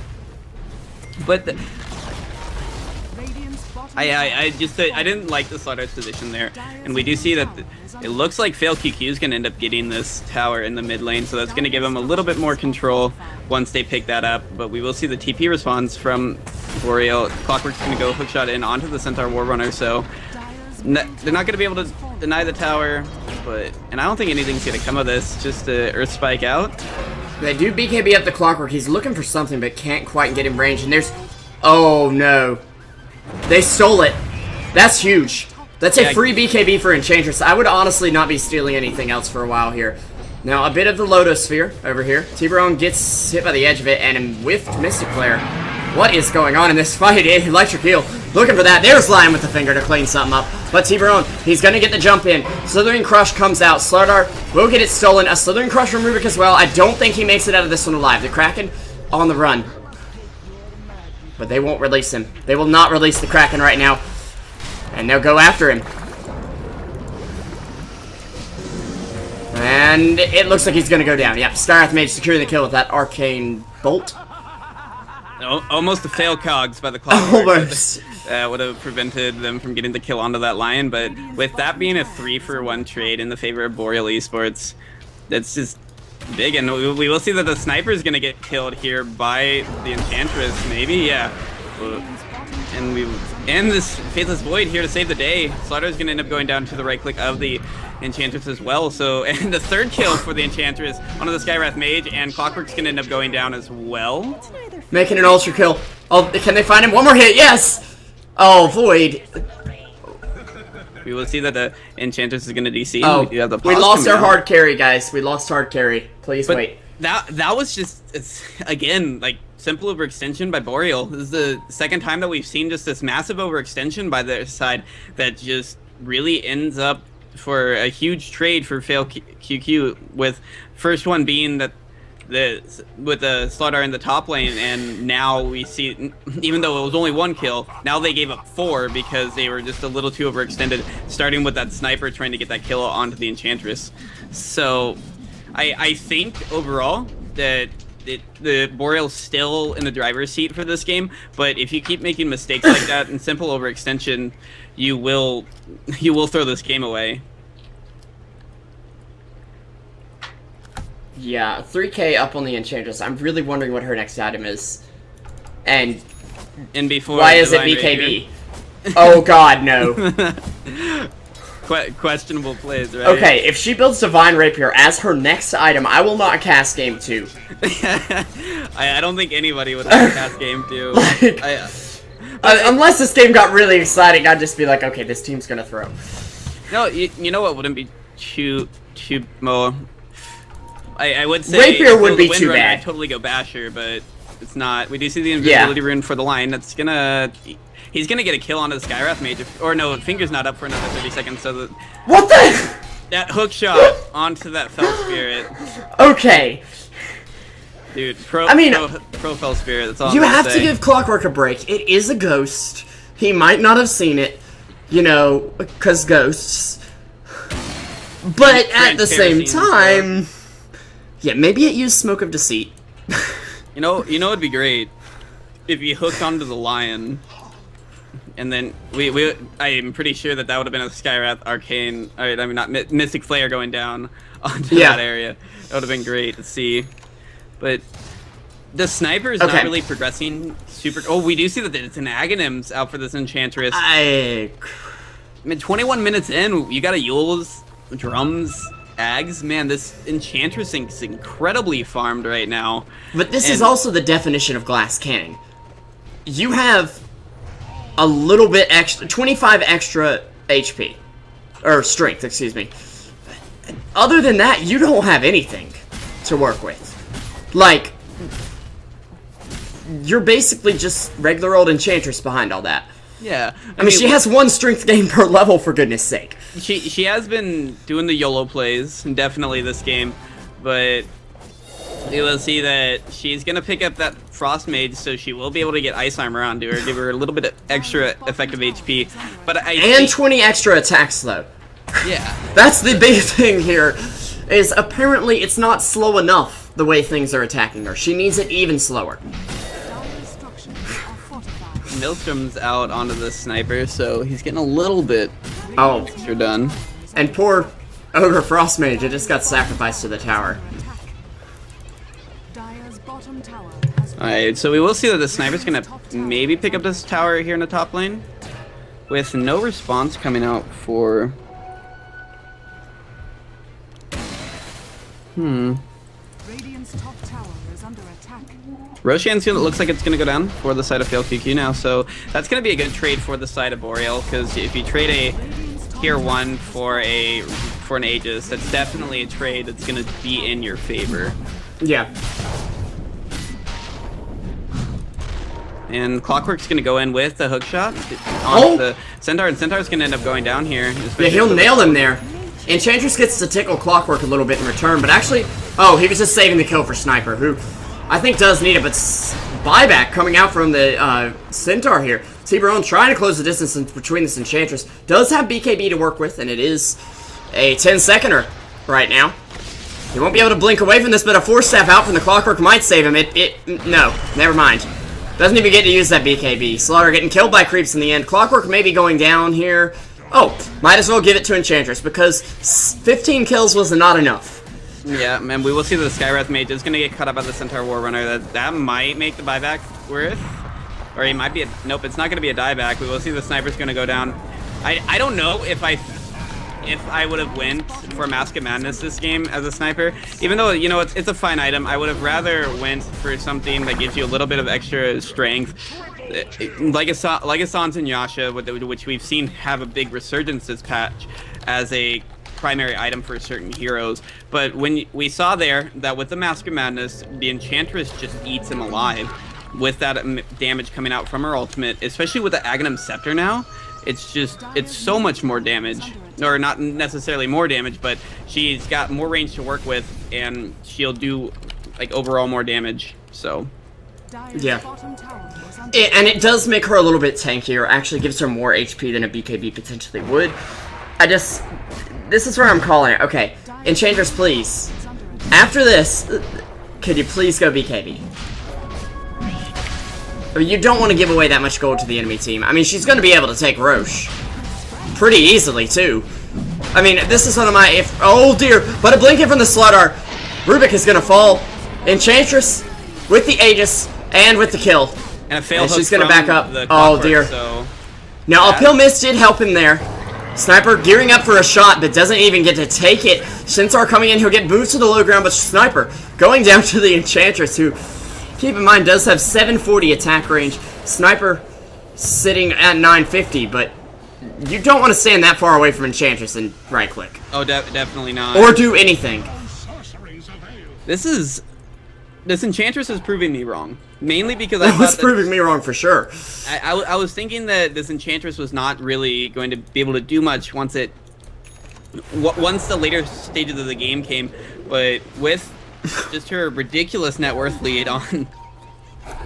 But I didn't like the Slaughter's position there, and we do see that it looks like FailQQ is going to end up getting this tower in the mid lane, so that's going to give them a little bit more control once they pick that up. But we will see the TP response from Boreal. Clockwork's going to go hookshot in onto the Centaur Warrunner, so they're not going to be able to deny the tower, and I don't think anything's going to come of this, just the Earth Spike out.
They do BKB up the Clockwork. He's looking for something but can't quite get in range, and there's... Oh no. They stole it. That's huge. That's a free BKB for Enchantress. I would honestly not be stealing anything else for a while here. Now, a bit of the Lotus Sphere over here. T-Bron gets hit by the edge of it and whiffed Mystic Flare. What is going on in this fight? Electric Eel looking for that. There's Lion with the finger to clean something up. But T-Barone, he's going to get the jump in. Slithering Crush comes out. Slardar will get it stolen. A Slithering Crush from Rubik as well. I don't think he makes it out of this one alive. The Kraken on the run. But they won't release him. They will not release the Kraken right now. And they'll go after him. And it looks like he's going to go down. Yep, Skywrath Mage securing the kill with that Arcane Bolt.
Almost a fail cogs by the clock.
Almost.
Would have prevented them from getting the kill onto that Lion, but with that being a 3-for-1 trade in the favor of Boreal Esports, that's just big, and we will see that the sniper is going to get killed here by the Enchantress, maybe, yeah. And this Faithless Void here to save the day. Slaughter is going to end up going down to the right click of the Enchantress as well. So, and the third kill for the Enchantress onto the Skywrath Mage, and Clockwork's going to end up going down as well.
Making an ultra kill. Oh, can they find him? One more hit, yes! Oh, Void.
We will see that the Enchantress is going to DC.
Oh, we lost our
out.
hard carry, guys. We lost hard carry. Please
But
wait.
That was just, again, like, simple overextension by Boreal. This is the second time that we've seen just this massive overextension by their side that just really ends up for a huge trade for FailQQ, with first one being that with the Slaughter in the top lane, and now we see, even though it was only 1 kill, now they gave up 4 because they were just a little too overextended, starting with that sniper trying to get that kill onto the Enchantress. So I think overall that the Boreal's still in the driver's seat for this game, but if you keep making mistakes like that and simple overextension, you will throw this game away.
Yeah, 3k up on the Enchantress. I'm really wondering what her next item is. And
before
why is it BKB? Oh god, no.
Questionable plays, right?
Okay, if she builds Divine Rapier as her next item, I will not cast Game 2.
I don't think anybody would like cast Game 2.
Unless this game got really exciting, I'd just be like, okay, this team's gonna throw.
No, you know what wouldn't be too well, I would say
Rapier would be too
Runner,
bad.
I'd totally go Basher, but it's not. We do see the invisibility rune for the Lion. That's gonna... He's gonna get a kill onto the Skywrath Mage, or no, Finger's not up for another 30 seconds, so
What the?
that hook shot onto that Fell Spirit.
Okay.
Dude, pro Fell Spirit, that's all
You
I'm gonna
have
say.
to give Clockwork a break. It is a ghost. He might not have seen it, you know, because ghosts. But at the same time... Yeah, maybe it used Smoke of Deceit.
You know it'd be great if you hooked onto the Lion, and then I'm pretty sure that would have been a Skywrath Arcane, I mean not Mystic Flare going down onto that area. That would have been great to see. But the sniper is not really progressing super. Oh, we do see that it's an Aghanims out for this Enchantress. I mean, 21 minutes in, you got a Yule's, drums, Ags. Man, this Enchantress is incredibly farmed right now.
But this is also the definition of glass cannon. You have a little bit extra, 25 extra HP. Or strength, excuse me. Other than that, you don't have anything to work with. Like, you're basically just regular old Enchantress behind all that.
Yeah.
I mean, she has 1 strength gain per level, for goodness sake.
She has been doing the YOLO plays, definitely this game, but you will see that she's going to pick up that Frost Mage, so she will be able to get Ice Armor onto her, give her a little bit of extra effective HP. But
and 20 extra attacks, though.
Yeah.
That's the big thing here, is apparently it's not slow enough the way things are attacking her. She needs it even slower.
Maelstrom's out onto the sniper, so he's getting a little bit extra done.
And poor Ogre Frost Mage, it just got sacrificed to the tower.
Alright, so we will see that the sniper's gonna maybe pick up this tower here in the top lane, with no response coming out for... Roshan's looks like it's going to go down for the side of FailQQ now, so that's going to be a good trade for the side of Boreal, because if you trade a tier 1 for an Aegis, that's definitely a trade that's going to be in your favor.
Yeah.
And Clockwork's gonna go in with the hook shot
Oh!
on the Centaur, and Centaur's gonna end up going down here.
Yeah, he'll nail him there. Enchantress gets to tickle Clockwork a little bit in return, but actually... Oh, he was just saving the kill for Sniper, who I think does need it, but buyback coming out from the Centaur here. T-Baron trying to close the distance between this Enchantress. Does have BKB to work with, and it is a 10-seconder right now. He won't be able to blink away from this, but a Force Staff out from the Clockwork might save him. No, never mind. Doesn't even get to use that BKB. Slaughter getting killed by creeps in the end. Clockwork may be going down here. Oh, might as well give it to Enchantress, because 15 kills was not enough.
Yeah, man, we will see that the Skywrath Mage is going to get cut up by the Centaur Warrunner. That might make the buyback worth. Or he might be a... Nope, it's not going to be a dieback. We will see the Sniper's going to go down. I don't know if I would have went for Mask of Madness this game as a Sniper. Even though, you know, it's a fine item, I would have rather went for something that gives you a little bit of extra strength. Like a Sans and Yasha, which we've seen have a big resurgence this patch as a primary item for certain heroes. But when we saw there that with the Mask of Madness, the Enchantress just eats him alive with that damage coming out from her ultimate, especially with the Aghanim Scepter now. It's so much more damage, or not necessarily more damage, but she's got more range to work with, and she'll do like overall more damage. So
yeah, and it does make her a little bit tankier. Actually gives her more HP than a BKB potentially would. This is where I'm calling it. Okay, Enchantress, please. After this, could you please go BKB? You don't want to give away that much gold to the enemy team. I mean, she's going to be able to take Roche pretty easily, too. I mean, this is one of my... oh, dear. But a blink in from the Slaughter. Rubik is going to fall. Enchantress with the Aegis and with the kill.
And a fail hook
she's going to back up.
Oh,
dear.
So
now, Uphill Mist did help him there. Sniper gearing up for a shot, but doesn't even get to take it. Centaur coming in. He'll get moved to the low ground, but Sniper going down to the Enchantress, who... keep in mind, does have 740 attack range. Sniper sitting at 950, but you don't want to stand that far away from Enchantress and right-click.
Oh, definitely not.
Or do anything.
This Enchantress is proving me wrong. Mainly because I
was proving me wrong for sure.
I was thinking that this Enchantress was not really going to be able to do much once the later stages of the game came, but with just her ridiculous net worth lead on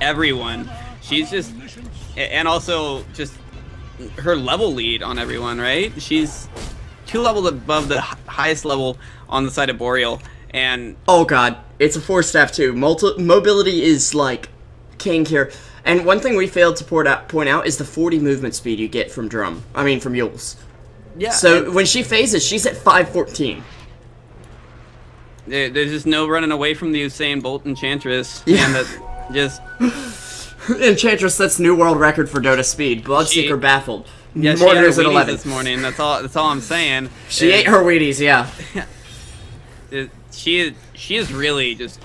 everyone, she's just, and also just her level lead on everyone, right? She's 2 levels above the highest level on the side of Boreal, and
oh god, it's a 4-staff too. Mobility is like king here. And one thing we failed to point out is the 40 movement speed you get from from Yules.
Yeah.
So when she phases, she's at 514.
There's just no running away from the Usain Bolt Enchantress.
Yeah.
And that just...
Enchantress sets new world record for Dota speed. Bloodseeker baffled.
Yeah, she ate her Wheaties this morning. That's all I'm saying.
She ate her Wheaties, yeah.
She is really just...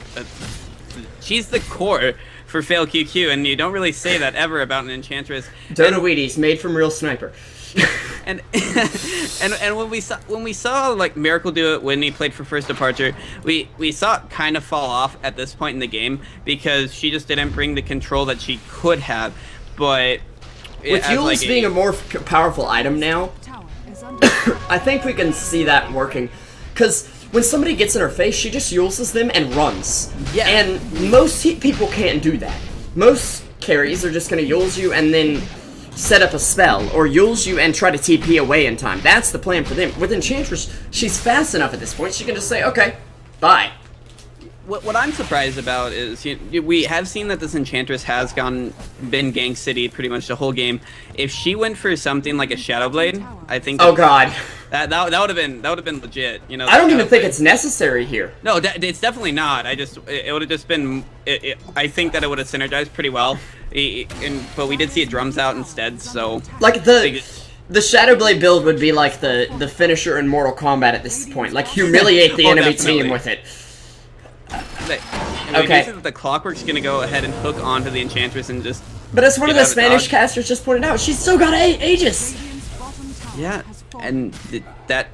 she's the core for FailQQ, and you don't really say that ever about an Enchantress.
Dota Wheaties, made from real Sniper.
And when we saw like Miracle do it when he played for First Departure, we saw it kind of fall off at this point in the game because she just didn't bring the control that she could have. But
with Yules being a more powerful item now, I think we can see that working. Because when somebody gets in her face, she just Yuleses them and runs.
Yeah.
And most people can't do that. Most carries are just going to Yules you and then set up a spell, or Yules you and try to TP away in time. That's the plan for them. With Enchantress, she's fast enough at this point, she can just say, okay, bye.
What I'm surprised about is we have seen that this Enchantress has been Gang City pretty much the whole game. If she went for something like a Shadow Blade, I think
oh god,
that would have been legit. You know,
I don't even think it's necessary here.
No, it's definitely not. It would have just been. I think that it would have synergized pretty well. But we did see it drums out instead. So
like the Shadow Blade build would be like the finisher in Mortal Kombat at this point. Like humiliate the enemy team with it.
Okay. The Clockwork's gonna go ahead and hook onto the Enchantress and just.
But as one of the Spanish casters just pointed out, she's still got Aegis.
Yeah, and that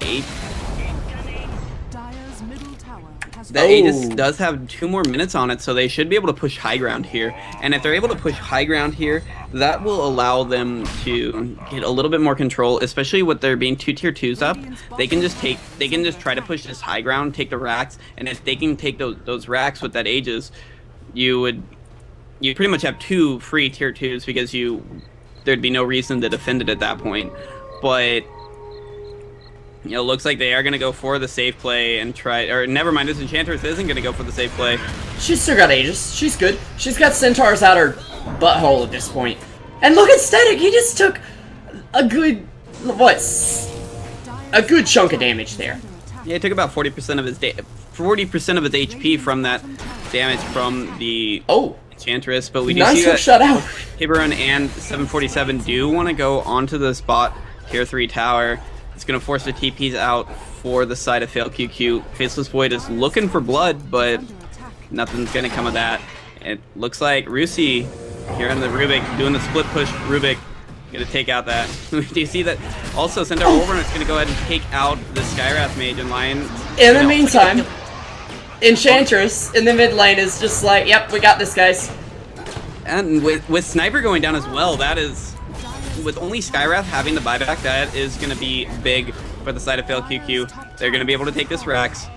The Aegis does have 2 more minutes on it, so they should be able to push high ground here. And if they're able to push high ground here, that will allow them to get a little bit more control, especially with there being 2 tier 2s up. They can just try to push this high ground, take the racks, and if they can take those racks with that Aegis, you pretty much have 2 free tier 2s because there'd be no reason to defend it at that point. But you know, looks like they are going to go for the safe play and try, or never mind, this Enchantress isn't going to go for the safe play.
She's still got Aegis. She's good. She's got Centaurs out her butthole at this point. And look at Static, he just took a good, a good chunk of damage there.
Yeah, he took about 40% of his HP from that damage from the Enchantress, but we do see that Tiburon and 747 do want to go onto the spot tier 3 tower. It's going to force the TPs out for the side of FailQQ. Faceless Void is looking for blood, but nothing's going to come of that. It looks like Rusi here on the Rubik doing the split push. Rubik going to take out that. Do you see that? Also, Centaur Wolverine is going to go ahead and take out the Skywrath Mage and Lion.
In the meantime, Enchantress in the mid lane is just like, yep, we got this, guys.
And with Sniper going down as well, that is... With only Skywrath having the buyback, that is going to be big for the side of FailQQ. They're going to be able to take this Rax,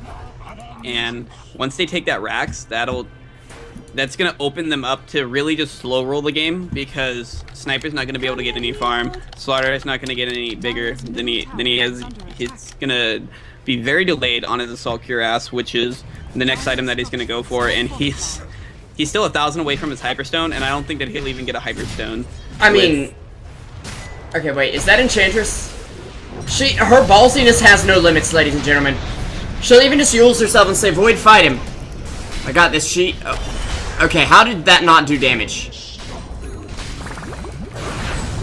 and once they take that Rax, that's going to open them up to really just slow roll the game, because Sniper's not going to be able to get any farm. Slaughter is not going to get any bigger than he is. It's going to be very delayed on his Assault Cuirass, which is the next item that he's going to go for, and he's still 1,000 away from his Hyperstone, and I don't think that he'll even get a Hyperstone.
I mean... Okay, wait, is that Enchantress? Her ballsiness has no limits, ladies and gentlemen. She'll even just use herself and say, Void, fight him. I got this sheet. Oh. Okay, how did that not do damage?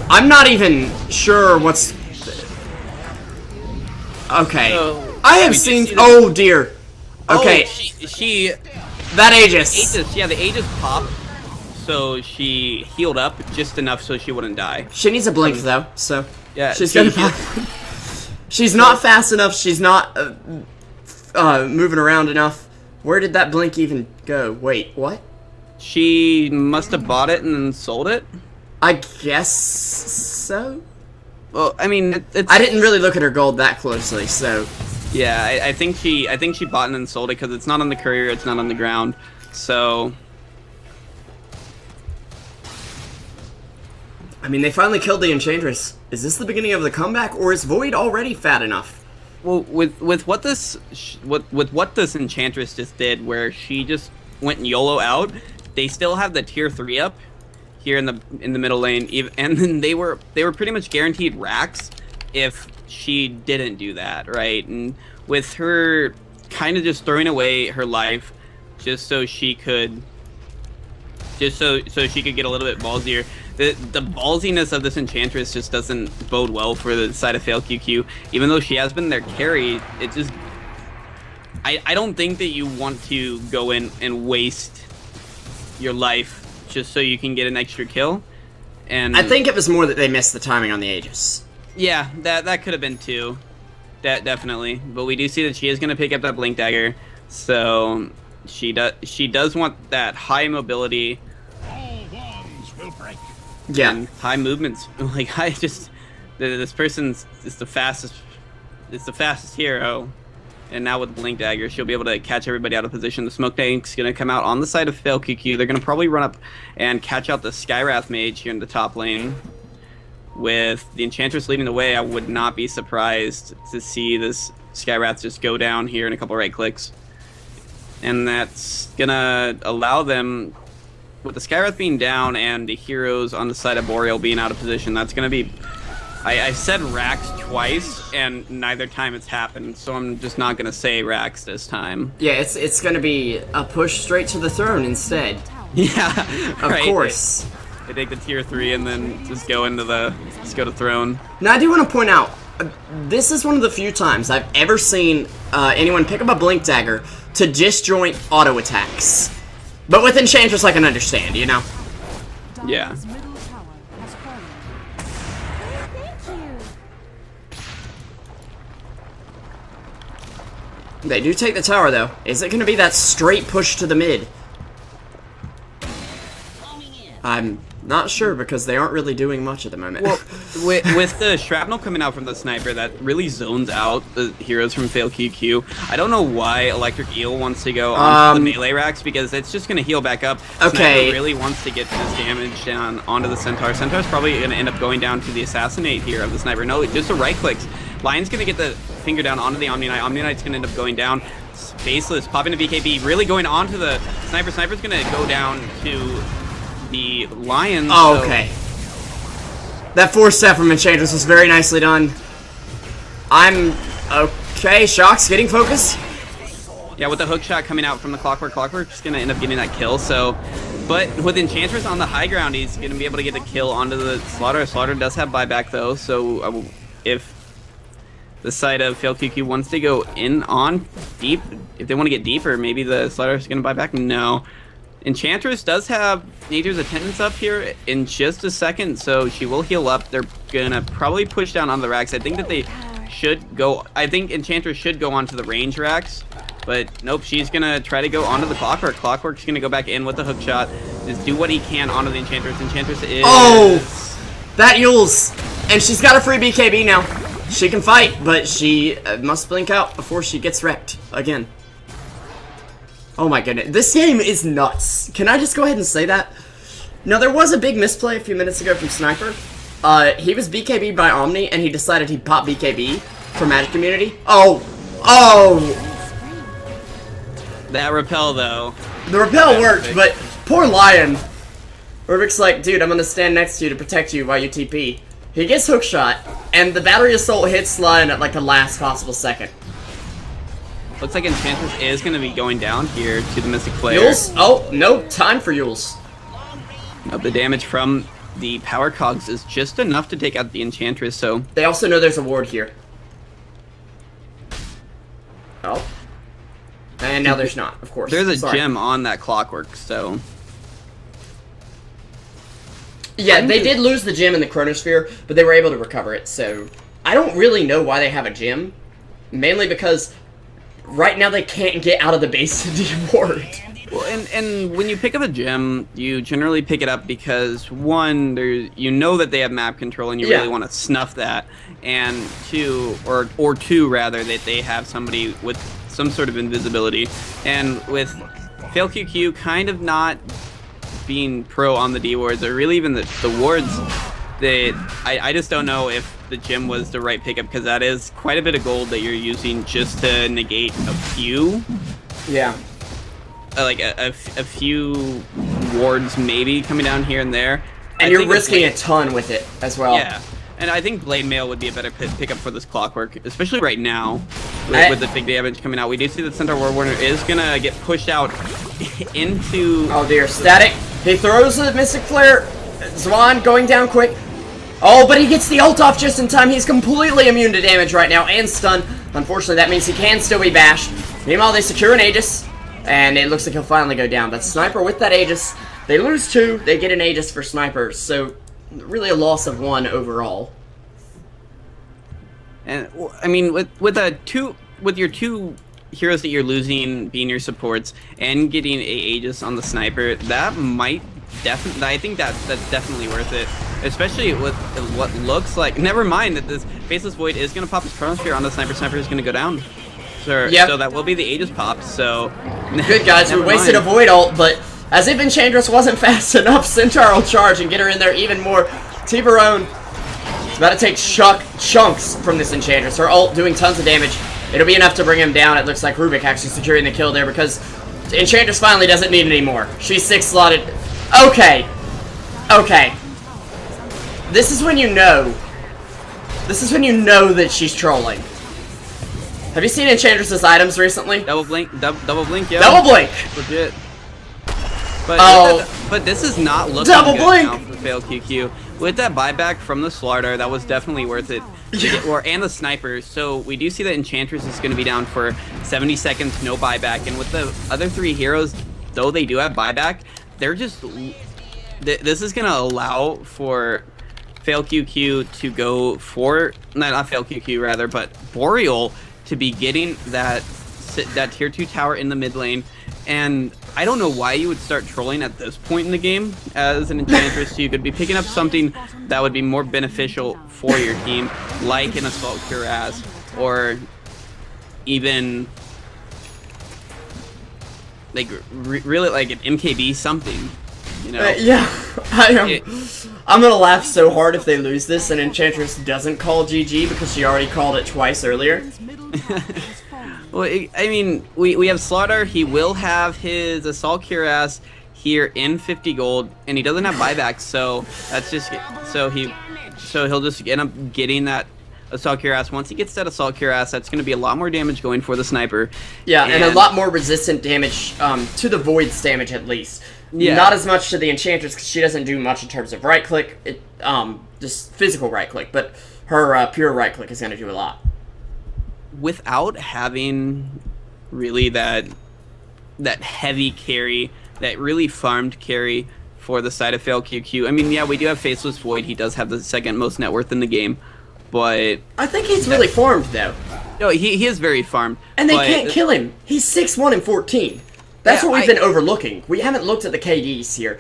I'm not even sure what's... Okay.
So,
I have seen... Oh, dear. Okay.
Oh,
that Aegis.
Yeah, the Aegis popped. So she healed up just enough so she wouldn't die.
She needs a blink though, so
yeah,
she's gonna. She's not fast enough. She's not moving around enough. Where did that blink even go? Wait, what?
She must have bought it and then sold it.
I guess so.
Well, I mean,
I didn't really look at her gold that closely, so.
Yeah, I think she bought and then sold it because it's not on the courier, it's not on the ground, so.
I mean, they finally killed the Enchantress. Is this the beginning of the comeback, or is Void already fat enough?
Well, with what this Enchantress just did, where she just went YOLO out, they still have the tier 3 up here in the middle lane, and then they were pretty much guaranteed racks if she didn't do that, right? And with her kind of just throwing away her life just so she could get a little bit ballsier. The ballsiness of this Enchantress just doesn't bode well for the side of FailQQ. Even though she has been their carry, it just... I don't think that you want to go in and waste your life just so you can get an extra kill. And
I think it was more that they missed the timing on the Aegis.
Yeah, that could have been too. Definitely. But we do see that she is going to pick up that Blink Dagger. So she does want that high mobility...
Yeah,
and high movements. Like this person's is the fastest hero, and now with Blink Dagger, she'll be able to catch everybody out of position. The Smoke Tank's gonna come out on the side of FailQQ. They're gonna probably run up and catch out the Skywrath Mage here in the top lane. With the Enchantress leading the way, I would not be surprised to see this Skywrath just go down here in a couple right clicks, and that's gonna allow them. With the Skywrath being down and the heroes on the side of Boreal being out of position, that's going to be... I said Rax twice, and neither time it's happened, so I'm just not going to say Rax this time.
Yeah, it's going to be a push straight to the throne instead.
Yeah,
of course.
They take the tier 3 and then just go to throne.
Now, I do want to point out, this is one of the few times I've ever seen anyone pick up a Blink Dagger to disjoint auto attacks. But with Enchantress, I can understand, you know?
Yeah.
Thank you.
They do take the tower, though. Is it going to be that straight push to the mid? I'm not sure, because they aren't really doing much at the moment.
Well, with the shrapnel coming out from the sniper, that really zones out the heroes from FailQQ. I don't know why Electric Eel wants to go on the melee racks, because it's just going to heal back up.
Okay.
Sniper really wants to get this damage down onto the Centaur. Centaur's probably going to end up going down to the Assassinate here of the Sniper. No, just a right clicks. Lion's going to get the finger down onto the Omni Knight. Omni Knight's going to end up going down. Faceless popping a BKB, really going onto the Sniper. Sniper's going to go down to the Lion.
Oh, okay. That 4-step from Enchantress was very nicely done. I'm okay. Shock's getting focus.
Yeah, with the hook shot coming out from the Clockwork's gonna end up getting that kill. So, but with Enchantress on the high ground, he's gonna be able to get the kill onto the Slaughter. Slaughter does have buyback though, so if the side of FailQQ wants to go in on deep, if they want to get deeper, maybe the Slaughter's gonna buy back. No. Enchantress does have Nature's Attendance up here in just a second, so she will heal up. They're gonna probably push down on the racks. I think that they should go. I think Enchantress should go onto the range racks, but nope. She's gonna try to go onto the Clockwork. Clockwork's gonna go back in with the hook shot. Just do what he can onto the Enchantress. Enchantress is.
Oh, that Yules, and she's got a free BKB now. She can fight, but she must blink out before she gets wrecked again. Oh my goodness, this game is nuts. Can I just go ahead and say that? Now, there was a big misplay a few minutes ago from Sniper. He was BKB'd by Omni, and he decided he'd pop BKB for Magic Community. Oh!
That repel, though.
The repel worked, but poor Lion. Rubik's like, dude, I'm gonna stand next to you to protect you while you TP. He gets hookshot, and the Battery Assault hits Lion at, like, the last possible second.
Looks like Enchantress is going to be going down here to the Mystic Flare.
Yules? Oh, no time for Yules.
The damage from the Power Cogs is just enough to take out the Enchantress, so...
They also know there's a ward here. Oh. And now there's not, of course.
There's a gem on that Clockwork, so...
Yeah, they did lose the gem in the Chronosphere, but they were able to recover it, so... I don't really know why they have a gem. Mainly because... right now they can't get out of the base to de-ward.
Well, and when you pick up a gem, you generally pick it up because, one, you know that they have map control and you really want to snuff that, and two, or two rather, that they have somebody with some sort of invisibility. And with FailQQ kind of not being pro on the D-wards, or really even the wards, I just don't know if the gem was the right pickup, because that is quite a bit of gold that you're using just to negate a few.
Yeah.
Like a few wards maybe coming down here and there.
And you're risking a ton with it as well.
Yeah. And I think Blade Mail would be a better pickup for this Clockwork, especially right now with the big damage coming out. We do see that Centaur War Warner is going to get pushed out into...
Oh dear, Static. He throws the Mystic Flare. Zwan going down quick. Oh, but he gets the ult off just in time. He's completely immune to damage right now and stun. Unfortunately, that means he can still be bashed. Meanwhile, they secure an Aegis, and it looks like he'll finally go down. But Sniper with that Aegis, they lose 2. They get an Aegis for Sniper, so really a loss of 1 overall.
And I mean, with your 2 heroes that you're losing being your supports and getting a Aegis on the Sniper, that might definitely, I think that's definitely worth it. Especially with what looks like, never mind that this Faceless Void is going to pop his Chronosphere on the Sniper. Sniper is going to go down. So that will be the Aegis pop, so...
Good, guys, we wasted a Void ult, but as if Enchantress wasn't fast enough, Centaur will charge and get her in there even more. T-Barone is about to take chunks from this Enchantress. Her ult doing tons of damage. It'll be enough to bring him down. It looks like Rubik actually securing the kill there, because Enchantress finally doesn't need it anymore. She's 6-slotted. Okay. This is when you know. This is when you know that she's trolling. Have you seen Enchantress's items recently?
Double blink, yeah.
Double blink!
Legit. But this is not looking good now for FailQQ. With that buyback from the Slaughter, that was definitely worth it. And the Sniper. So we do see that Enchantress is going to be down for 70 seconds, no buyback. And with the other 3 heroes, though they do have buyback, they're just... This is going to allow for FailQQ to go for... Not FailQQ, rather, but Boreal to be getting that that tier 2 tower in the mid lane, and I don't know why you would start trolling at this point in the game as an Enchantress. You could be picking up something that would be more beneficial for your team, like an Assault Cuirass, or even like really like an MKB something, you know?
Yeah, I'm gonna laugh so hard if they lose this and Enchantress doesn't call GG because she already called it twice earlier.
Well, I mean, we have Slaughter. He will have his Assault Cuirass here in 50 gold, and he doesn't have buybacks, so that's just so he'll just end up getting that Assault Cuirass. Once he gets that Assault Cuirass, that's going to be a lot more damage going for the sniper.
Yeah, and a lot more resistant damage to the Void's damage at least.
Yeah.
Not as much to the Enchantress because she doesn't do much in terms of right click, just physical right click, but her pure right click is going to do a lot.
Without having really that heavy carry, that really farmed carry for the side of FailQQ. I mean, yeah, we do have Faceless Void. He does have the second most net worth in the game, but
I think he's really farmed though.
No, he is very farmed.
And they can't kill him. He's 6'1" and 14. That's what we've been overlooking. We haven't looked at the KDs here.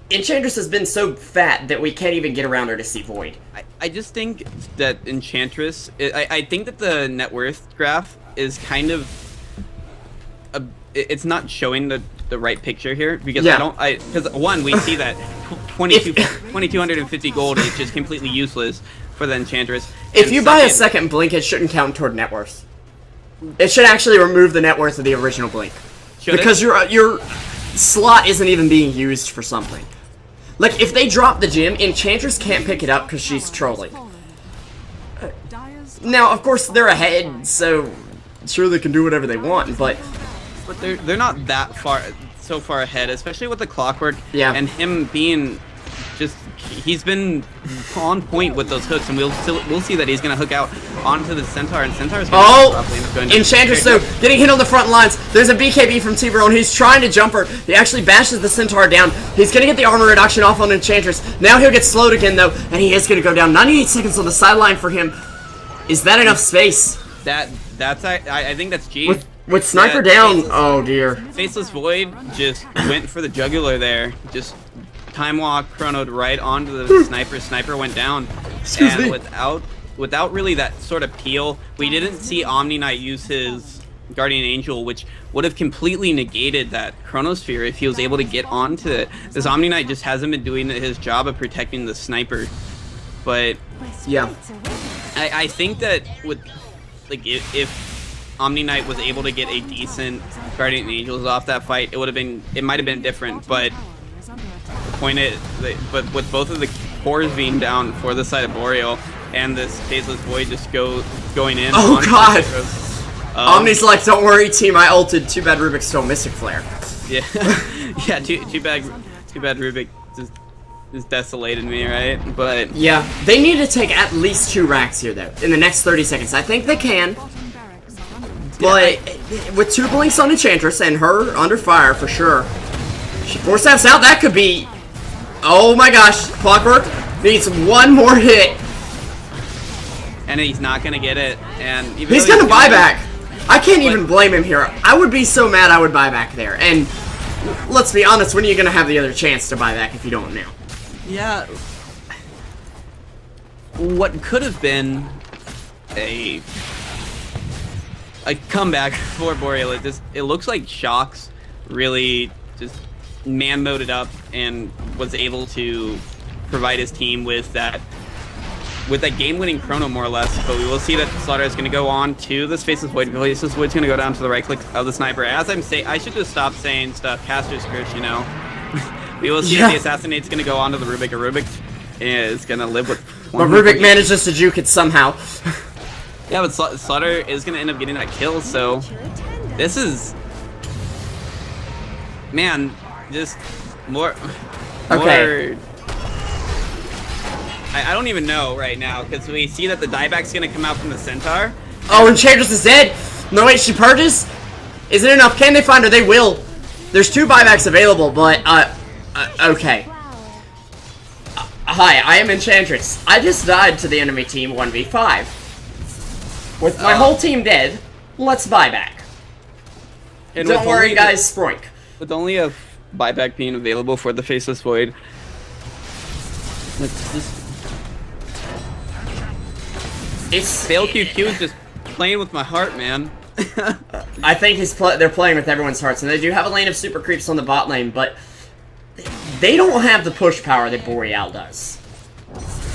Enchantress has been so fat that we can't even get around her to see Void.
I just think that Enchantress... I think that the net worth graph is kind of... it's not showing the right picture here, because because one, we see that 2250 gold is just completely useless for the Enchantress.
If you buy a second blink, it shouldn't count toward net worth. It should actually remove the net worth of the original blink. Because your slot isn't even being used for something. Like, if they drop the gem, Enchantress can't pick it up because she's trolling. Now, of course, they're ahead, so sure they can do whatever they want, but
they're not that so far ahead, especially with the clockwork.
Yeah.
And him being he's been on point with those hooks, and we'll see that he's gonna hook out onto the Centaur, and Centaur's gonna
Enchantress though getting hit on the front lines. There's a BKB from T-Bro, and he's trying to jump her. He actually bashes the Centaur down. He's gonna get the armor reduction off on Enchantress. Now he'll get slowed again though, and he is gonna go down. 98 seconds on the sideline for him. Is that enough space?
That's I think that's G.
With sniper down, oh dear.
Faceless Void just went for the jugular there. Just time walk chronoed right onto the sniper. Sniper went down.
Excuse me.
Without really that sort of peel, we didn't see Omni Knight use his Guardian Angel, which would have completely negated that Chronosphere if he was able to get onto it. This Omni Knight just hasn't been doing his job of protecting the sniper. But
yeah,
I think that with if Omni Knight was able to get a decent Guardian Angels off that fight, it might have been different. But the point is, but with both of the cores being down for the side of Boreal and this Faceless Void just going in.
Oh god! Omni's like, don't worry, team. I ulted. Too bad Rubik stole Mystic Flare.
Yeah, yeah. Too bad Rubik just desolated me, right? But
yeah, they need to take at least 2 racks here though in the next 30 seconds. I think they can. But with 2 blinks on Enchantress and her under fire for sure, she 4-steps out. That could be. Oh my gosh, Clockwork needs 1 more hit,
and he's not gonna get it. And
he's gonna buy back. I can't even blame him here. I would be so mad I would buy back there. And let's be honest, when are you gonna have the other chance to buy back if you don't now?
Yeah. What could have been a comeback for Boreal, it looks like Shox really just man-moded up and was able to provide his team with that game-winning chrono, more or less. But we will see that Slaughter is going to go on to this Faceless Void. Faceless Void's going to go down to the right click of the sniper. As I'm saying, I should just stop saying stuff. Caster's Curse, you know. We will see if the Assassinate's going to go on to the Rubik. Rubik is going to live with...
But Rubik manages to juke it somehow.
Yeah, but Slaughter is going to end up getting that kill, so... This is... Man, just more...
Okay.
I don't even know right now, because we see that the dieback's going to come out from the Centaur.
Oh, Enchantress is dead! No, wait, she purges? Is it enough? Can they find her? They will. There's 2 buybacks available, but, okay. Hi, I am Enchantress. I just died to the enemy team 1v5. With my whole team dead, let's buy back.
And
Don't
with
worry,
only
guys, Sproink.
with only a buyback being available for the Faceless Void, FailQQ is just playing with my heart, man.
I think they're playing with everyone's hearts, and they do have a lane of super creeps on the bot lane, but they don't have the push power that Boreal does.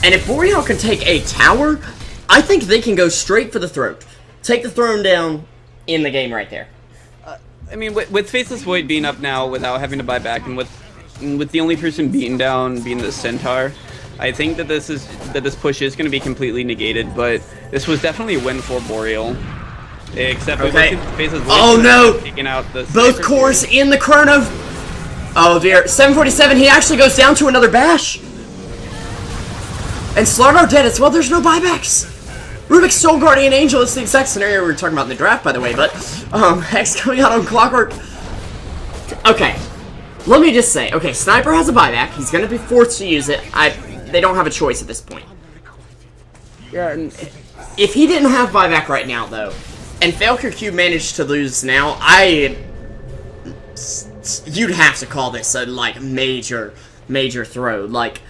And if Boreal can take a tower, I think they can go straight for the throat. Take the throne down in the game right there.
I mean, with Faceless Void being up now without having to buy back, and with the only person beaten down being the Centaur, I think that this push is going to be completely negated. But this was definitely a win for Boreal. Except for Faceless Void.
Oh no!
Taking out the
both cores in the chrono. Oh dear, 747. He actually goes down to another bash. And Slardo dead as well. There's no buybacks. Rubik's Soul Guardian Angel is the exact scenario we were talking about in the draft, by the way, but, Hex coming out on Clockwork. Okay, let me just say, okay, Sniper has a buyback. He's gonna be forced to use it. They don't have a choice at this point.
Yeah.
If he didn't have buyback right now, though, and FailQQ managed to lose now, you'd have to call this a, like, major throw. Like,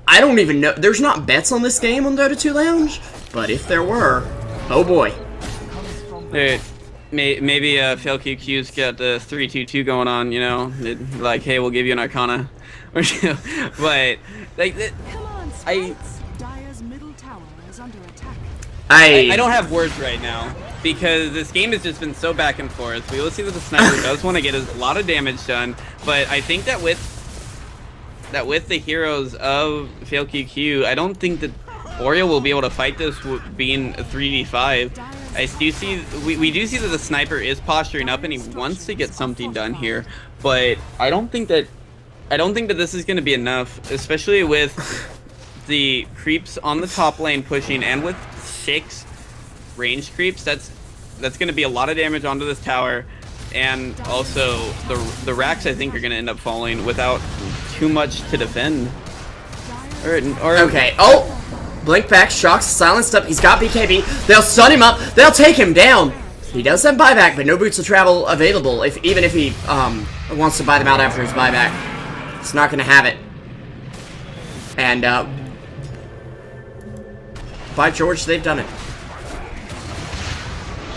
I don't even know. There's not bets on this game on Dota 2 Lounge, but if there were, oh boy.
Maybe FailQQ's got the 3-2-2 going on, you know? Like, hey, we'll give you an Arcana. But, like,
Dire's middle tower is under attack.
I don't have words right now, because this game has just been so back and forth. We will see that the Sniper does want to get a lot of damage done, but I think that with the heroes of FailQQ, I don't think that Boreal will be able to fight this being a 3v5. We do see that the Sniper is posturing up and he wants to get something done here, but I don't think that this is going to be enough, especially with the creeps on the top lane pushing, and with 6 ranged creeps. That's going to be a lot of damage onto this tower, and also the racks I think are going to end up falling without too much to defend.
Okay. Oh, blink back, shocks, silenced up. He's got BKB. They'll stun him up. They'll take him down. He does have buyback, but no boots of travel available. Even if he wants to buy them out after his buyback, it's not going to have it. And by George, they've done it.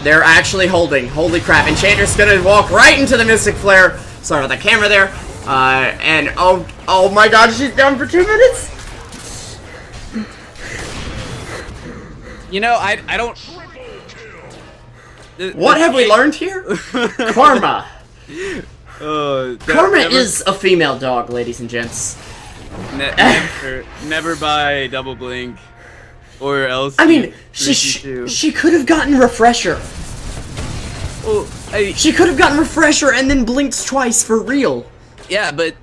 They're actually holding. Holy crap! Enchantress gonna walk right into the Mystic Flare. Sorry about the camera there. And oh my God, she's down for 2 minutes.
You know, I don't.
What have we learned here? Karma. Karma is a female dog, ladies and gents.
Never buy double blink, or else.
I mean, she could have gotten refresher.
Well,
she could have gotten refresher and then blinked twice for real.
Yeah, but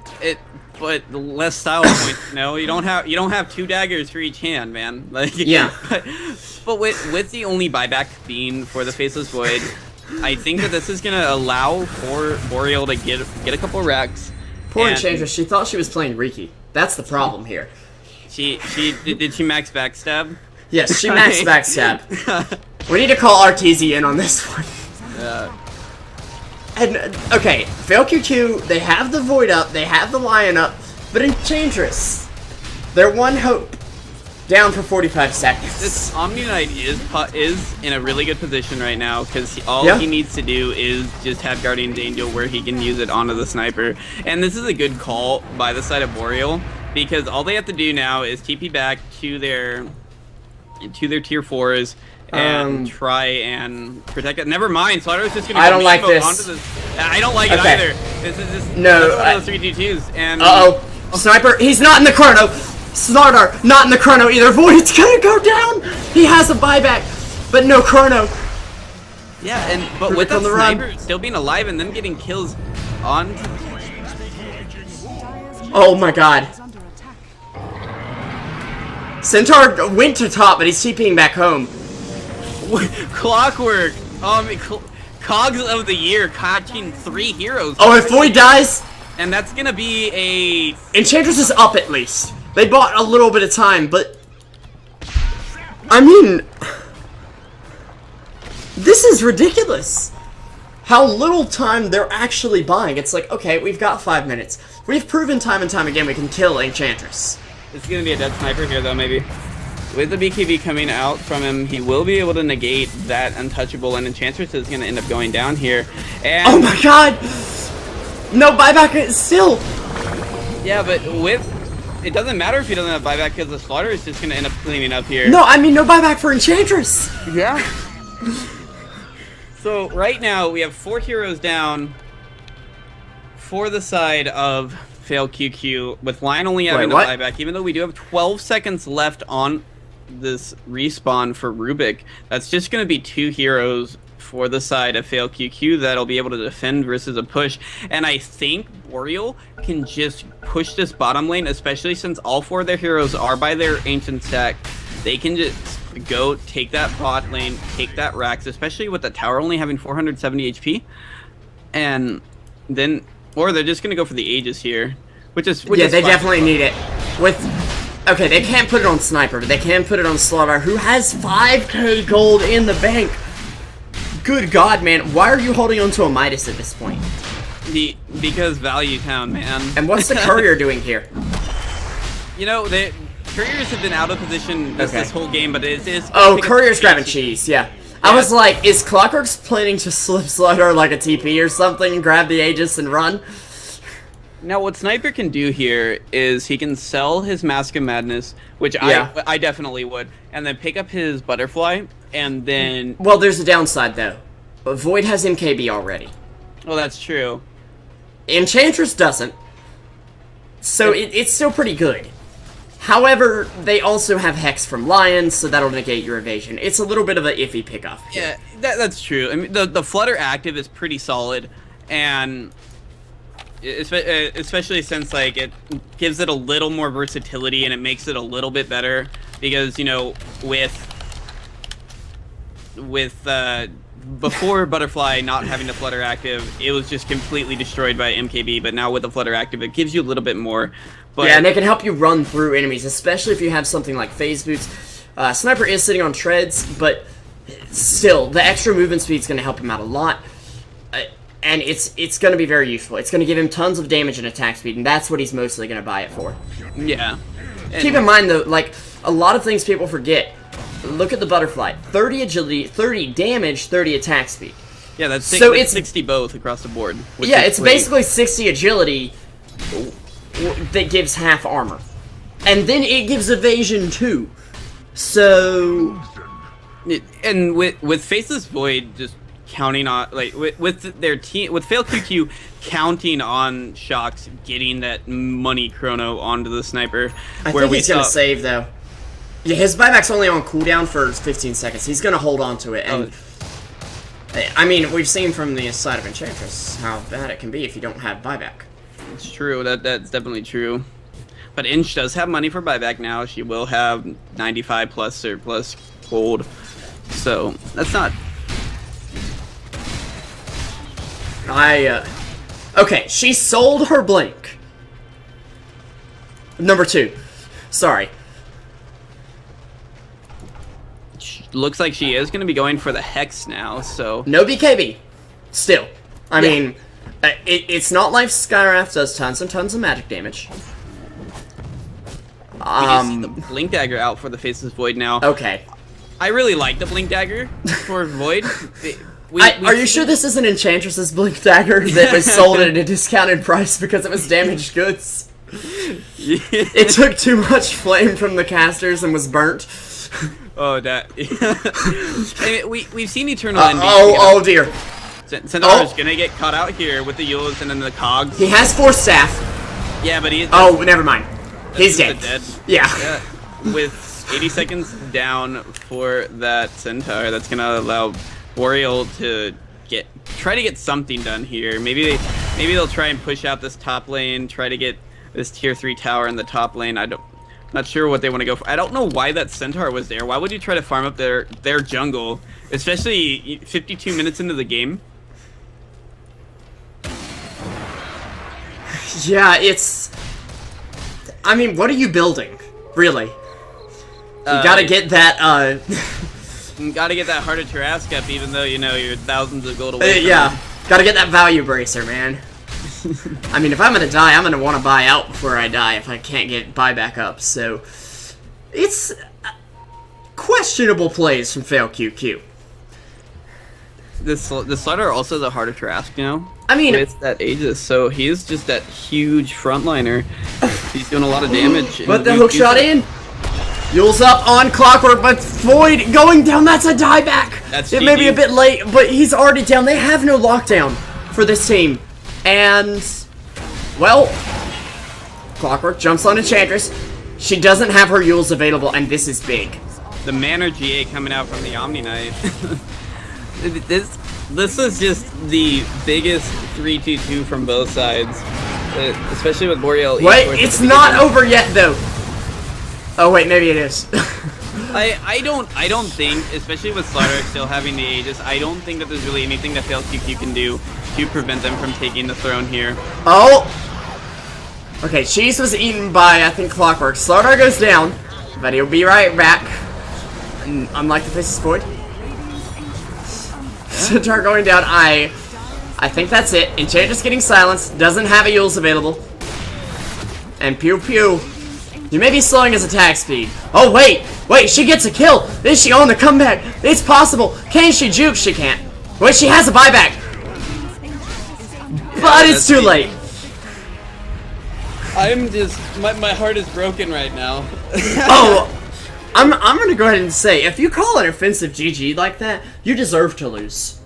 less style points. No, you don't have 2 daggers for each hand, man. Like,
yeah.
But with the only buyback being for the Faceless Void, I think that this is gonna allow for Boreal to get a couple racks.
Poor Enchantress, she thought she was playing Riki. That's the problem here.
Did she max backstab?
Yes, she maxed backstab. We need to call RTZ in on this one. And, okay, FailQQ, they have the Void up, they have the Lion up, but Enchantress, their one hope, down for 45 seconds.
This Omni Knight is in a really good position right now, because all he needs to do is just have Guardian's Angel where he can use it onto the Sniper. And this is a good call by the side of Boreal, because all they have to do now is TP back to their tier 4s, and try and protect it. Never mind, Slaughter's just gonna go
I don't like this.
Onto this. I don't like it either. This is just one of those 3-2-2s, and
Sniper, he's not in the chrono. Slaughter, not in the chrono either. Void's gonna go down. He has a buyback, but no chrono.
Yeah, but with the Sniper still being alive and then getting kills on.
Oh my God. Centaur went to top, but he's TPing back home.
Clockwork, Cogs of the Year, catching 3 heroes.
Oh, if Void dies,
and that's gonna be a.
Enchantress is up at least. They bought a little bit of time, but I mean, this is ridiculous. how little time they're actually buying. It's like, okay, we've got 5 minutes. We've proven time and time again we can kill Enchantress.
It's gonna be a dead sniper here, though, maybe. With the BKB coming out from him, he will be able to negate that untouchable, and Enchantress is gonna end up going down here. And
Oh my god! No buyback still!
yeah, but it doesn't matter if he doesn't have buyback because the Slaughter is just gonna end up cleaning up here.
No, I mean no buyback for Enchantress!
Yeah. So right now we have 4 heroes down for the side of FailQQ, with Lion only having a buyback, even though we do have 12 seconds left on this respawn for Rubik. That's just going to be 2 heroes for the side of FailQQ that'll be able to defend versus a push. And I think Boreal can just push this bottom lane, especially since all 4 of their heroes are by their ancient stack. They can just go take that bot lane, take that Rax, especially with the tower only having 470 HP. And then, or they're just going to go for the Aegis here, which is
yeah, they
fine.
definitely need it. Okay, they can't put it on Sniper, but they can put it on Slaughter, who has 5k gold in the bank. Good god, man. Why are you holding on to a Midas at this point?
Because Value Town, man.
And what's the Courier doing here?
You know, the Couriers have been out of position this whole game, but it is...
Oh, Courier's grabbing cheese, yeah. I was like, is Clockwork's planning to slip Slaughter like a TP or something, grab the Aegis and run?
Now, what Sniper can do here is he can sell his Mask of Madness, which I definitely would, and then pick up his Butterfly, and then...
Well, there's a downside, though. Void has MKB already.
Well, that's true.
Enchantress doesn't. So it's still pretty good. However, they also have Hex from Lion, so that'll negate your evasion. It's a little bit of an iffy pickup.
Yeah, that's true. I mean, the Flutter active is pretty solid, and... especially since like it gives it a little more versatility and it makes it a little bit better, because you know with before Butterfly not having the Flutter active, it was just completely destroyed by MKB, but now with the Flutter active it gives you a little bit more. But
yeah, and they can help you run through enemies, especially if you have something like Phase Boots. Sniper is sitting on treads, but still the extra movement speed is going to help him out a lot. And it's going to be very useful. It's going to give him tons of damage and attack speed, and that's what he's mostly going to buy it for.
Yeah.
Keep in mind, though, like, a lot of things people forget. Look at the Butterfly. 30 agility, 30 damage, 30 attack speed.
Yeah, that's,
it's
60 both across the board.
Yeah, it's basically 60 agility that gives half armor. And then it gives evasion, too. So...
And with Faceless Void just... counting on with their team, with FailQQ counting on Shocks getting that money chrono onto the Sniper.
I think he's gonna save though. Yeah, his buyback's only on cooldown for 15 seconds. He's gonna hold on to it, and I mean, we've seen from the side of Enchantress how bad it can be if you don't have buyback.
It's true. That's definitely true. But Inch does have money for buyback now. She will have 95 plus surplus gold, so that's not.
Okay, she sold her Blink. Number 2. Sorry.
Looks like she is going to be going for the Hex now, so...
No BKB. Still. I mean, it's not like Skywrath does tons and tons of magic damage.
We can see the Blink Dagger out for the Faceless Void now.
Okay.
I really like the Blink Dagger for Void.
Are you sure this isn't Enchantress's Blink Dagger that was sold at a discounted price because it was damaged goods?
Yeah.
It took too much flame from the casters and was burnt.
Oh, that... I mean, we've seen Eternal Envy.
Oh dear.
Centaur's gonna get caught out here with the Eulers and then the Cogs.
He has Force Staff.
Yeah, but he...
Oh, never mind. He's dead. Yeah.
With 80 seconds down for that Centaur, that's gonna allow Boreal to try to get something done here. Maybe they'll try and push out this top lane, try to get this tier 3 tower in the top lane. Not sure what they want to go for. I don't know why that Centaur was there. Why would you try to farm up their jungle, especially 52 minutes into the game?
Yeah, it's... I mean, what are you building? Really? You gotta get that,
You gotta get that Heart of Tarrasque up, even though, you know, you're thousands of gold away from
yeah. Gotta get that value bracer, man. I mean, if I'm gonna die, I'm gonna want to buy out before I die if I can't get buy back up. So, it's questionable plays from FailQQ.
The Slider also the harder to ask, you know?
I mean,
with that Aegis, so he's just that huge frontliner. He's doing a lot of damage.
But the hook shot in. Yule's up on Clockwork, but Void going down. That's a dieback. It may be a bit late, but he's already down. They have no lockdown for this team. And, well, Clockwork jumps on Enchantress. She doesn't have her Yules available, and this is big.
The Manor GA coming out from the Omni Knight. This was just the biggest 3-2-2 from both sides, especially with Boreal.
Wait, it's not over yet, though. Oh wait, maybe it is.
I don't think, especially with Slider still having the Aegis, I don't think that there's really anything that FailQQ can do to prevent them from taking the throne here.
Oh! Okay, Cheese was eaten by, I think, Clockwork. Slardar goes down, but he'll be right back. Unlike the Faceless Void. Centaur going down. I think that's it. Enchantress getting silenced. Doesn't have a Yules available. And Pew Pew. You may be slowing his attack speed. Oh, wait. Wait, she gets a kill. Is she on the comeback? It's possible. Can she juke? She can't. Wait, she has a buyback. But it's too late.
I'm just... My heart is broken right now.
Oh, I'm gonna go ahead and say, if you call an offensive GG like that, you deserve to lose.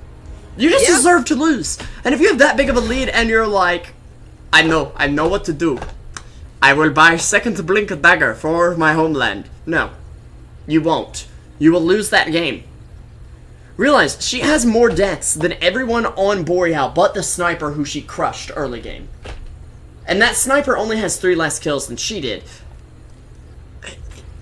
You just deserve to lose. And if you have that big of a lead and you're like, I know what to do. I will buy second blink dagger for my homeland. No, you won't. You will lose that game. Realize, she has more deaths than everyone on Boreal but the sniper who she crushed early game. And that sniper only has 3 less kills than she did.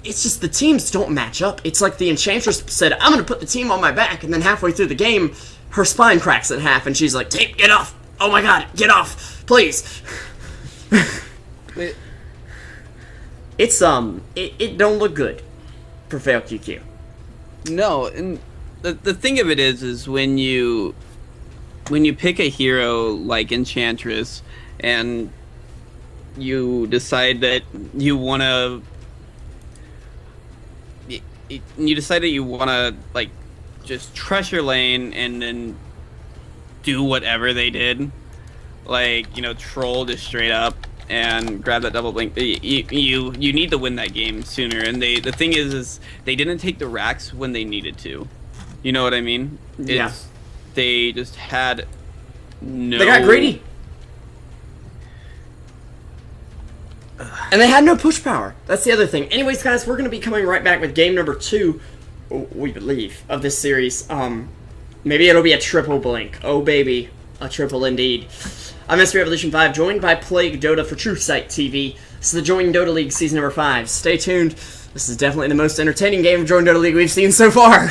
It's just the teams don't match up. It's like the Enchantress said, I'm gonna put the team on my back, and then halfway through the game, her spine cracks in half, and she's like, Tape, get off! Oh my god, get off! Please!
Wait.
It's, it don't look good for FailQQ.
No, and the thing of it is when you pick a hero like Enchantress, and you decide that you want to... You decide that you want to, like, just trust your lane and then do whatever they did. Like, you know, troll just straight up and grab that double blink. You need to win that game sooner. And the thing is they didn't take the racks when they needed to. You know what I mean?
Yeah.
They just had no...
They got greedy. And they had no push power. That's the other thing. Anyways, guys, we're going to be coming right back with game number 2, we believe, of this series. Maybe it'll be a triple blink. Oh, baby. A triple indeed. I'm Mr. Revolution 5, joined by PlagueDota for Truesight TV. This is the Join Dota League Season number 5. Stay tuned. This is definitely the most entertaining game of Join Dota League we've seen so far.